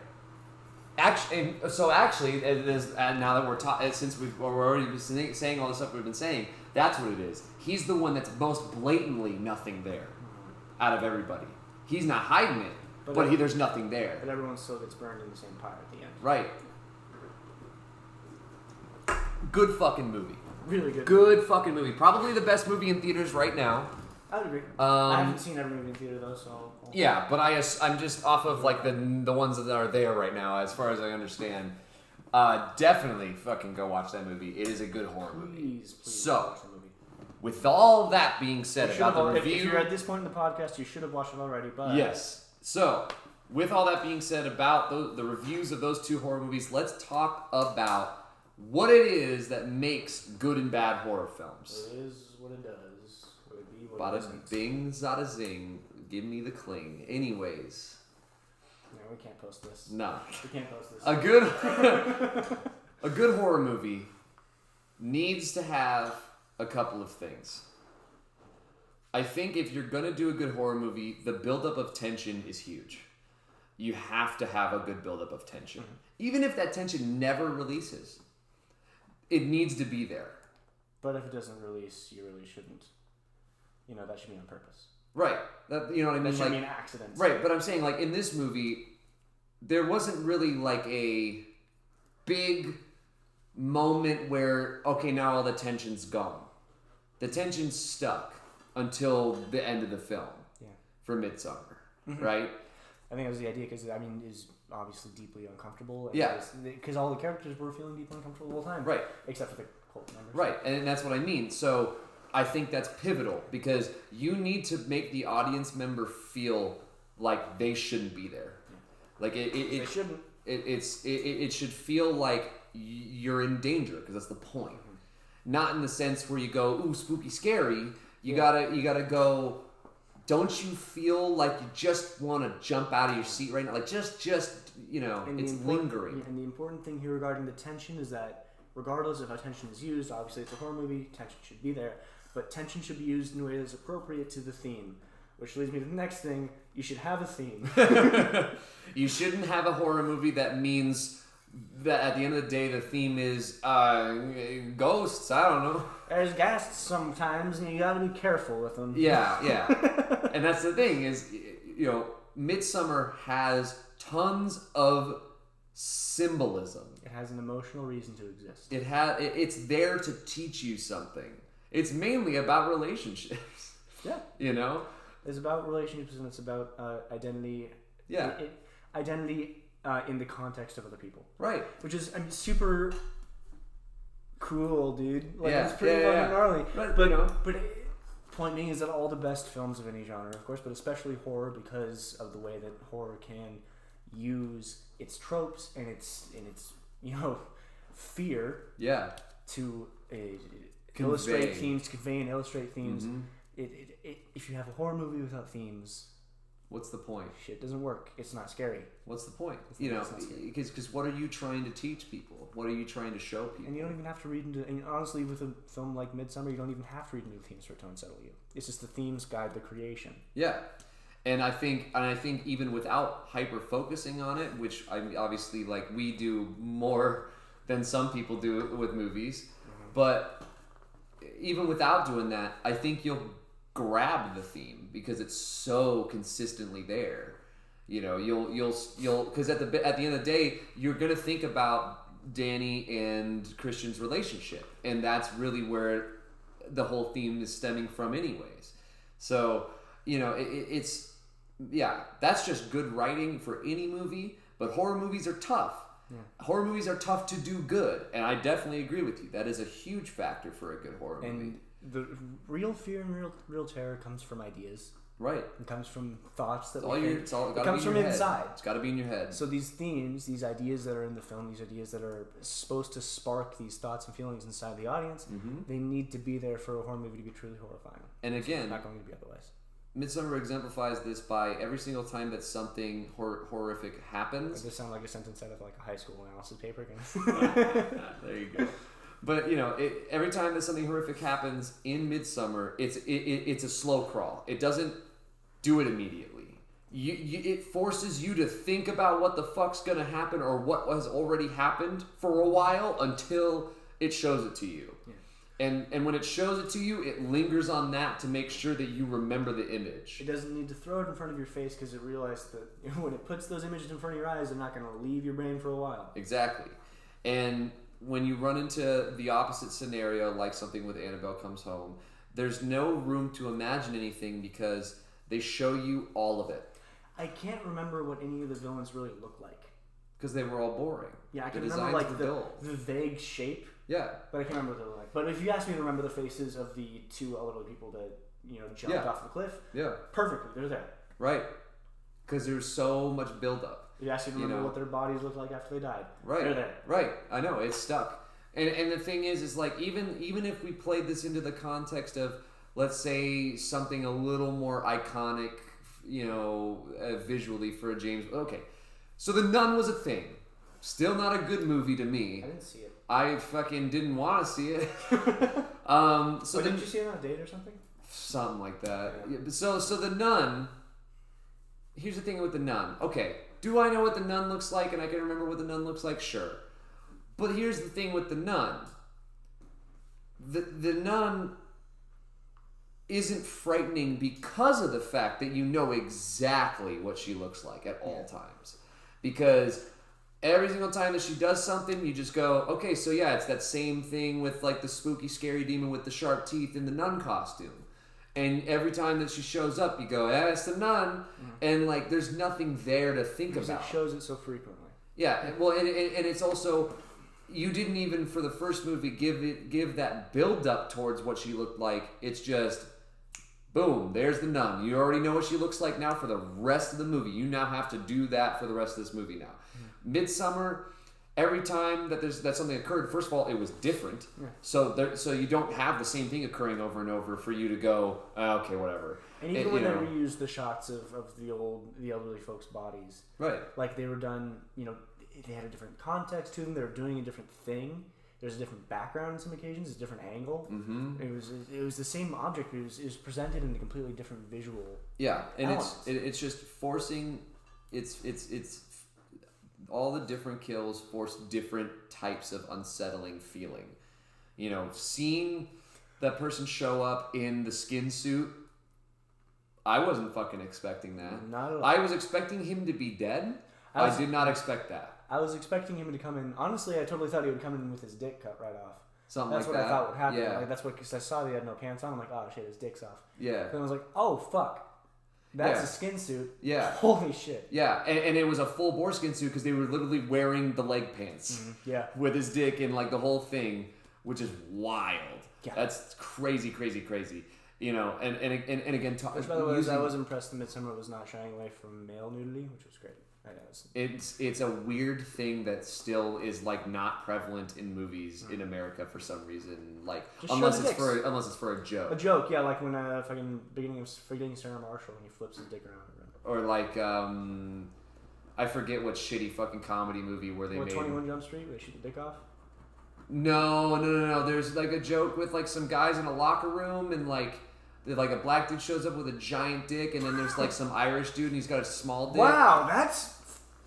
Actually, it is, now that we're since we're already been saying all the stuff we've been saying, that's what it is. He's the one that's most blatantly nothing there out of everybody. He's not hiding it, but there's nothing there. But everyone still gets burned in the same pyre at the end. Right. Good fucking movie. Really good. Good fucking movie. Probably the best movie in theaters right now. I would agree. I haven't seen every movie in theater though, so. Yeah, but I'm just off of like the ones that are there right now, as far as I understand. Definitely fucking go watch that movie. It is a good horror movie. Please so, watch the movie. With all that being said about the review, if you're at this point in the podcast, you should have watched it already. But yes. So, with all that being said about the reviews of those two horror movies, let's talk about what it is that makes good and bad horror films. It is what it does. Would it be what Bada it isn't? bing, zada zing. Give me the cling. Anyways. No, we can't post this. No. We can't post this. A good horror movie needs to have a couple of things. I think if you're going to do a good horror movie, the buildup of tension is huge. You have to have a good buildup of tension. Mm-hmm. Even if that tension never releases, it needs to be there. But if it doesn't release, you really shouldn't. That should be on purpose. Right. You know what I mean? That should be an accident. Right, but I'm saying, like, in this movie, there wasn't really, like, a big moment where, okay, now all the tension's gone. The tension's stuck until the end of the film for Midsommar, right? I think that was the idea because, it's obviously deeply uncomfortable. Because all the characters were feeling deeply uncomfortable the whole time. Right. Except for the cult members. Right, and that's what I mean. So I think that's pivotal because you need to make the audience member feel like they shouldn't be there. Yeah. Like they shouldn't. It should feel like you're in danger because that's the point. Mm-hmm. Not in the sense where you go, ooh, spooky, scary. You gotta go. Don't you feel like you just want to jump out of your seat right now? Like just it's lingering. And the important thing here regarding the tension is that regardless of how tension is used, obviously it's a horror movie, tension should be there, but tension should be used in a way that's appropriate to the theme. Which leads me to the next thing, you should have a theme. You shouldn't have a horror movie that means that at the end of the day the theme is ghosts, I don't know. There's ghasts sometimes and you gotta be careful with them. Yeah. And that's the thing is, Midsommar has tons of symbolism. It has an emotional reason to exist. It's there to teach you something. It's mainly about relationships. Yeah. It's about relationships and it's about identity. Yeah. Identity in the context of other people. Right. Which is super cool, dude. Like, yeah. It's pretty fucking gnarly. But point being is that all the best films of any genre, of course, but especially horror, because of the way that horror can use its tropes and its fear. Yeah. To illustrate themes, convey and illustrate themes. Mm-hmm. If you have a horror movie without themes, what's the point? Shit doesn't work. It's not scary. What's the point? Because what are you trying to teach people? What are you trying to show people? And you don't even have to read into. And honestly, with a film like Midsommar, you don't even have to read into the themes for it to unsettle you. It's just the themes guide the creation. Yeah, and I think even without hyper focusing on it, which obviously like we do more than some people do with movies, but even without doing that, I think you'll grab the theme because it's so consistently there. You'll because at the end of the day, you're gonna think about Danny and Christian's relationship, and that's really where the whole theme is stemming from, anyways. So, it's that's just good writing for any movie. But horror movies are tough. Yeah. Horror movies are tough to do good, and I definitely agree with you. That is a huge factor for a good horror movie. And the real fear and real terror comes from ideas. Right. It comes from thoughts that it comes from inside. It's got to be in your head. So these themes, these ideas that are in the film, these ideas that are supposed to spark these thoughts and feelings inside the audience, they need to be there for a horror movie to be truly horrifying. And again, it's not going to be otherwise. Midsommar exemplifies this by every single time that something horrific happens. Does this sound like a sentence out of like a high school analysis paper? There you go. But every time that something horrific happens in Midsommar, it's a slow crawl. It doesn't do it immediately. It forces you to think about what the fuck's gonna happen or what has already happened for a while until it shows it to you. Yeah. And when it shows it to you, it lingers on that to make sure that you remember the image. It doesn't need to throw it in front of your face because it realizes that when it puts those images in front of your eyes, they're not going to leave your brain for a while. Exactly. And when you run into the opposite scenario, like something with Annabelle Comes Home, there's no room to imagine anything because they show you all of it. I can't remember what any of the villains really look like. Because they were all boring. Yeah, I can remember like the vague shape. Yeah. But I can't remember what they look like. But if you ask me to remember the faces of the two elderly people that jumped off the cliff, perfectly, they're there. Right. Because there's so much buildup. You ask me to remember what their bodies looked like after they died. Right. They're there. Right. I know, it's stuck. And the thing is like even if we played this into the context of, let's say, something a little more iconic, visually for a James... Okay. So The Nun was a thing. Still not a good movie to me. I didn't see it. I fucking didn't want to see it. So didn't you see it on a date or something? Something like that. Yeah. So The Nun... Here's the thing with The Nun. Okay, do I know what The Nun looks like and I can remember what The Nun looks like? Sure. But here's the thing with The Nun. The Nun isn't frightening because of the fact that you know exactly what she looks like at all times. Because every single time that she does something, you just go, okay, so yeah, it's that same thing with like the spooky, scary demon with the sharp teeth in the nun costume. And every time that she shows up, you go, it's the nun. And like, there's nothing there to think about. It shows it so frequently. Yeah, well, and it's also, you didn't even, for the first movie, give that build up towards what she looked like. It's just... boom, there's the nun. You already know what she looks like now for the rest of the movie. You now have to do that for the rest of this movie now. Midsommar, every time that something occurred, first of all, it was different. Yeah. So you don't have the same thing occurring over and over for you to go, okay, whatever. And even when they reused the shots of the elderly folks' bodies, right? Like they were done, they had a different context to them. They were doing a different thing. There's a different background on some occasions, a different angle. Mm-hmm. It was the same object. It was presented in a completely different visual. Yeah, and it's just forcing. It's all the different kills force different types of unsettling feeling. Seeing that person show up in the skin suit, I wasn't fucking expecting that. Not at all. I was expecting him to be dead. I did not expect that. I was expecting him to come in. Honestly, I totally thought he would come in with his dick cut right off. Something that's like that. That's what I thought would happen. Yeah. Like, that's what, because I saw he had no pants on. I'm like, oh shit, his dick's off. Yeah. Then I was like, oh fuck. That's a skin suit. Yeah. Holy shit. Yeah, and it was a full bore skin suit because they were literally wearing the leg pants. Mm-hmm. Yeah. With his dick and like the whole thing, which is wild. Yeah. That's crazy. And again, which by the way, I was impressed that Midsommar was not shying away from male nudity, which was great. It's a weird thing that still is like not prevalent in movies in America for some reason. Like unless it's for a joke. A joke, yeah, like when fucking beginning of Sarah Marshall when he flips his dick around. Or like I forget what shitty fucking comedy movie where they made 21 Jump Street where they shoot the dick off. No. There's like a joke with like some guys in a locker room and like a black dude shows up with a giant dick, and then there's like some Irish dude and he's got a small dick. Wow, that's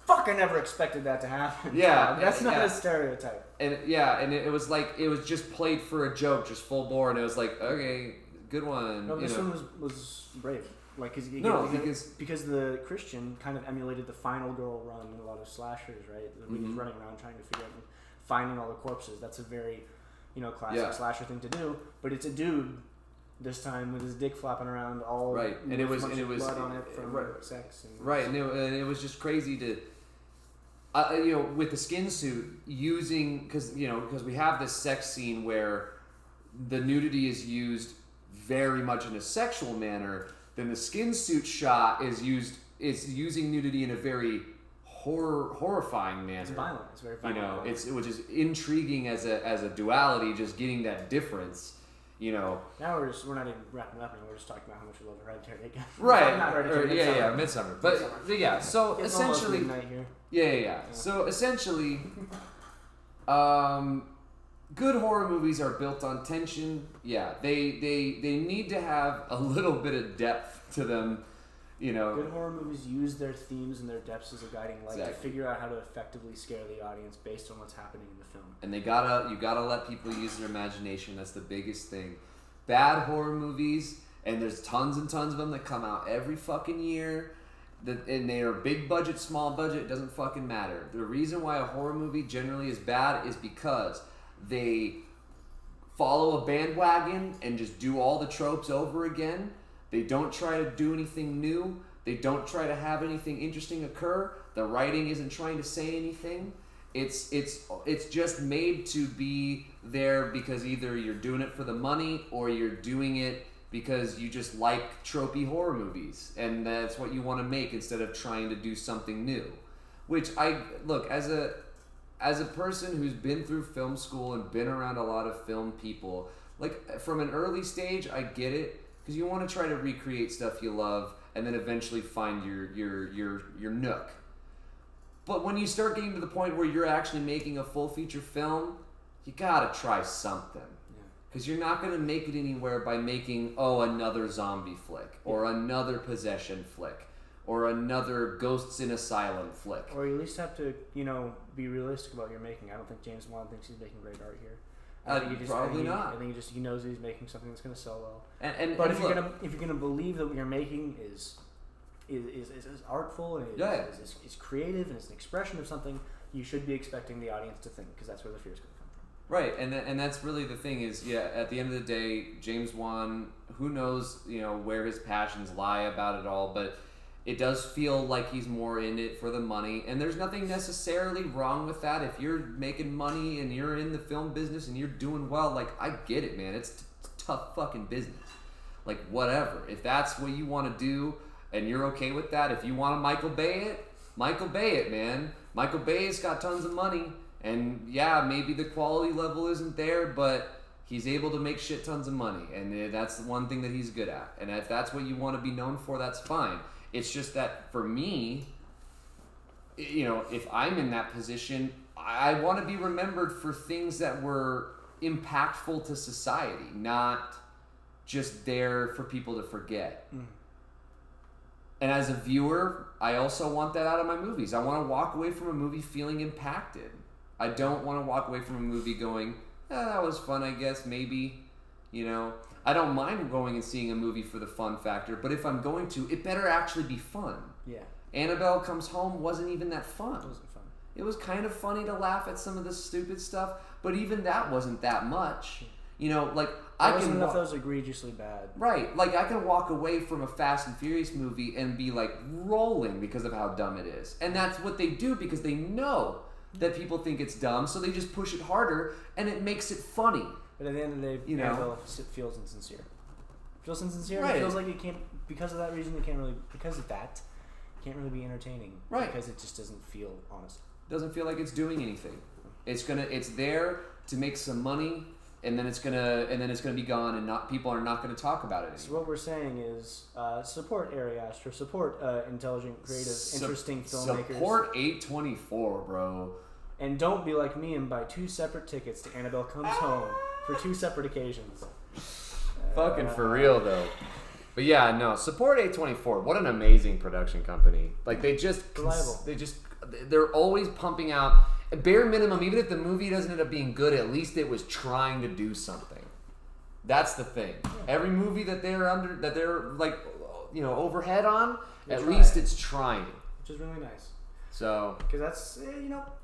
fucking never expected that to happen. Yeah, that's not a stereotype. And it was like it was just played for a joke, just full bore, and it was like, okay, good one. No, this one was brave. Like because the Christian kind of emulated the final girl run in a lot of slashers, right? He's running around trying to figure out and finding all the corpses. That's a very classic slasher thing to do. But it's a dude This time with his dick flopping around all right, and it was blood on it from sex. And it was just crazy to, with the skin suit using because we have this sex scene where the nudity is used very much in a sexual manner. Then the skin suit shot is using nudity in a very horrifying manner. It's violent. It's very violent. Which is intriguing as a duality, just getting that difference. Now we're not even wrapping up anymore. We're just talking about how much we love Hereditary again. Right. Not Hereditary. Midsommar. But yeah, so it's essentially, midnight here. Yeah. So essentially, good horror movies are built on tension. Yeah, they need to have a little bit of depth to them. Good horror movies use their themes and their depths as a guiding light to figure out how to effectively scare the audience based on what's happening in the film. And you gotta let people use their imagination. That's the biggest thing. Bad horror movies, and there's tons and tons of them that come out every fucking year. And they are big budget, small budget. It doesn't fucking matter. The reason why a horror movie generally is bad is because they follow a bandwagon and just do all the tropes over again. They don't try to do anything new. They don't try to have anything interesting occur. The writing isn't trying to say anything. It's just made to be there because either you're doing it for the money or you're doing it because you just like tropey horror movies and that's what you want to make instead of trying to do something new. Which as a person who's been through film school and been around a lot of film people, like from an early stage, I get it. Because you want to try to recreate stuff you love and then eventually find your nook. But when you start getting to the point where you're actually making a full feature film, you gotta try something. Because you're not going to make it anywhere by making, another zombie flick or another possession flick or another Ghosts in Asylum flick. Or you at least have to, be realistic about what you're making. I don't think James Wan thinks he's making great art here. Probably not. I think he knows that he's making something that's going to sell well. But if you're gonna believe that what you're making is artful and is creative and is an expression of something, you should be expecting the audience to think, because that's where the fear is going to come from. Right, and that's really the thing is, at the end of the day, James Wan, who knows, where his passions lie about it all, but it does feel like he's more in it for the money, and there's nothing necessarily wrong with that. If you're making money and you're in the film business and you're doing well, I get it, man. It's tough fucking business. Whatever. If that's what you want to do and you're okay with that, if you want to Michael Bay it, man. Michael Bay's got tons of money, and maybe the quality level isn't there, but he's able to make shit tons of money, and that's the one thing that he's good at. And if that's what you want to be known for, that's fine. It's just that for me, if I'm in that position, I want to be remembered for things that were impactful to society, not just there for people to forget. And as a viewer, I also want that out of my movies. I want to walk away from a movie feeling impacted. I don't want to walk away from a movie going, that was fun, I guess, maybe, I don't mind going and seeing a movie for the fun factor, but if I'm going to, it better actually be fun. Yeah. Annabelle Comes Home wasn't even that fun. It wasn't fun. It was kind of funny to laugh at some of the stupid stuff, but even that wasn't that much. I can enough that was egregiously bad. Right. I can walk away from a Fast and Furious movie and be rolling because of how dumb it is. And that's what they do because they know that people think it's dumb, so they just push it harder and it makes it funny. But at the end of the day, Annabelle feels insincere. Right. It feels like it can't, because of that reason, it can't really be entertaining. Right. Because it just doesn't feel honest. Doesn't feel like it's doing anything. It's there to make some money, and then it's gonna be gone, and people are not gonna talk about it anymore. So what we're saying is support Ari Aster, support intelligent, creative, interesting filmmakers. Support A24, bro. And don't be like me and buy 2 separate tickets to Annabelle Comes Home for 2 separate occasions. Fucking for real though. But support A24. What an amazing production company. They're always pumping out, bare minimum, even if the movie doesn't end up being good, at least it was trying to do something. That's the thing. Yeah. Every movie that they're overhead on, at least it's trying. Which is really nice. So, because that's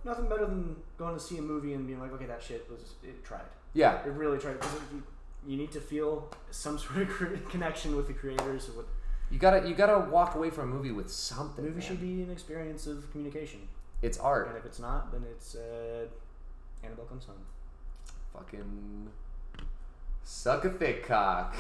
nothing better than going to see a movie and being like, okay, it tried. Yeah, it really tried. Because you need to feel some sort of connection with the creators. You gotta walk away from a movie with something. The movie man. should be an experience of communication. It's art. And if it's not, then it's Annabelle Comes Home. Fucking suck a thick cock.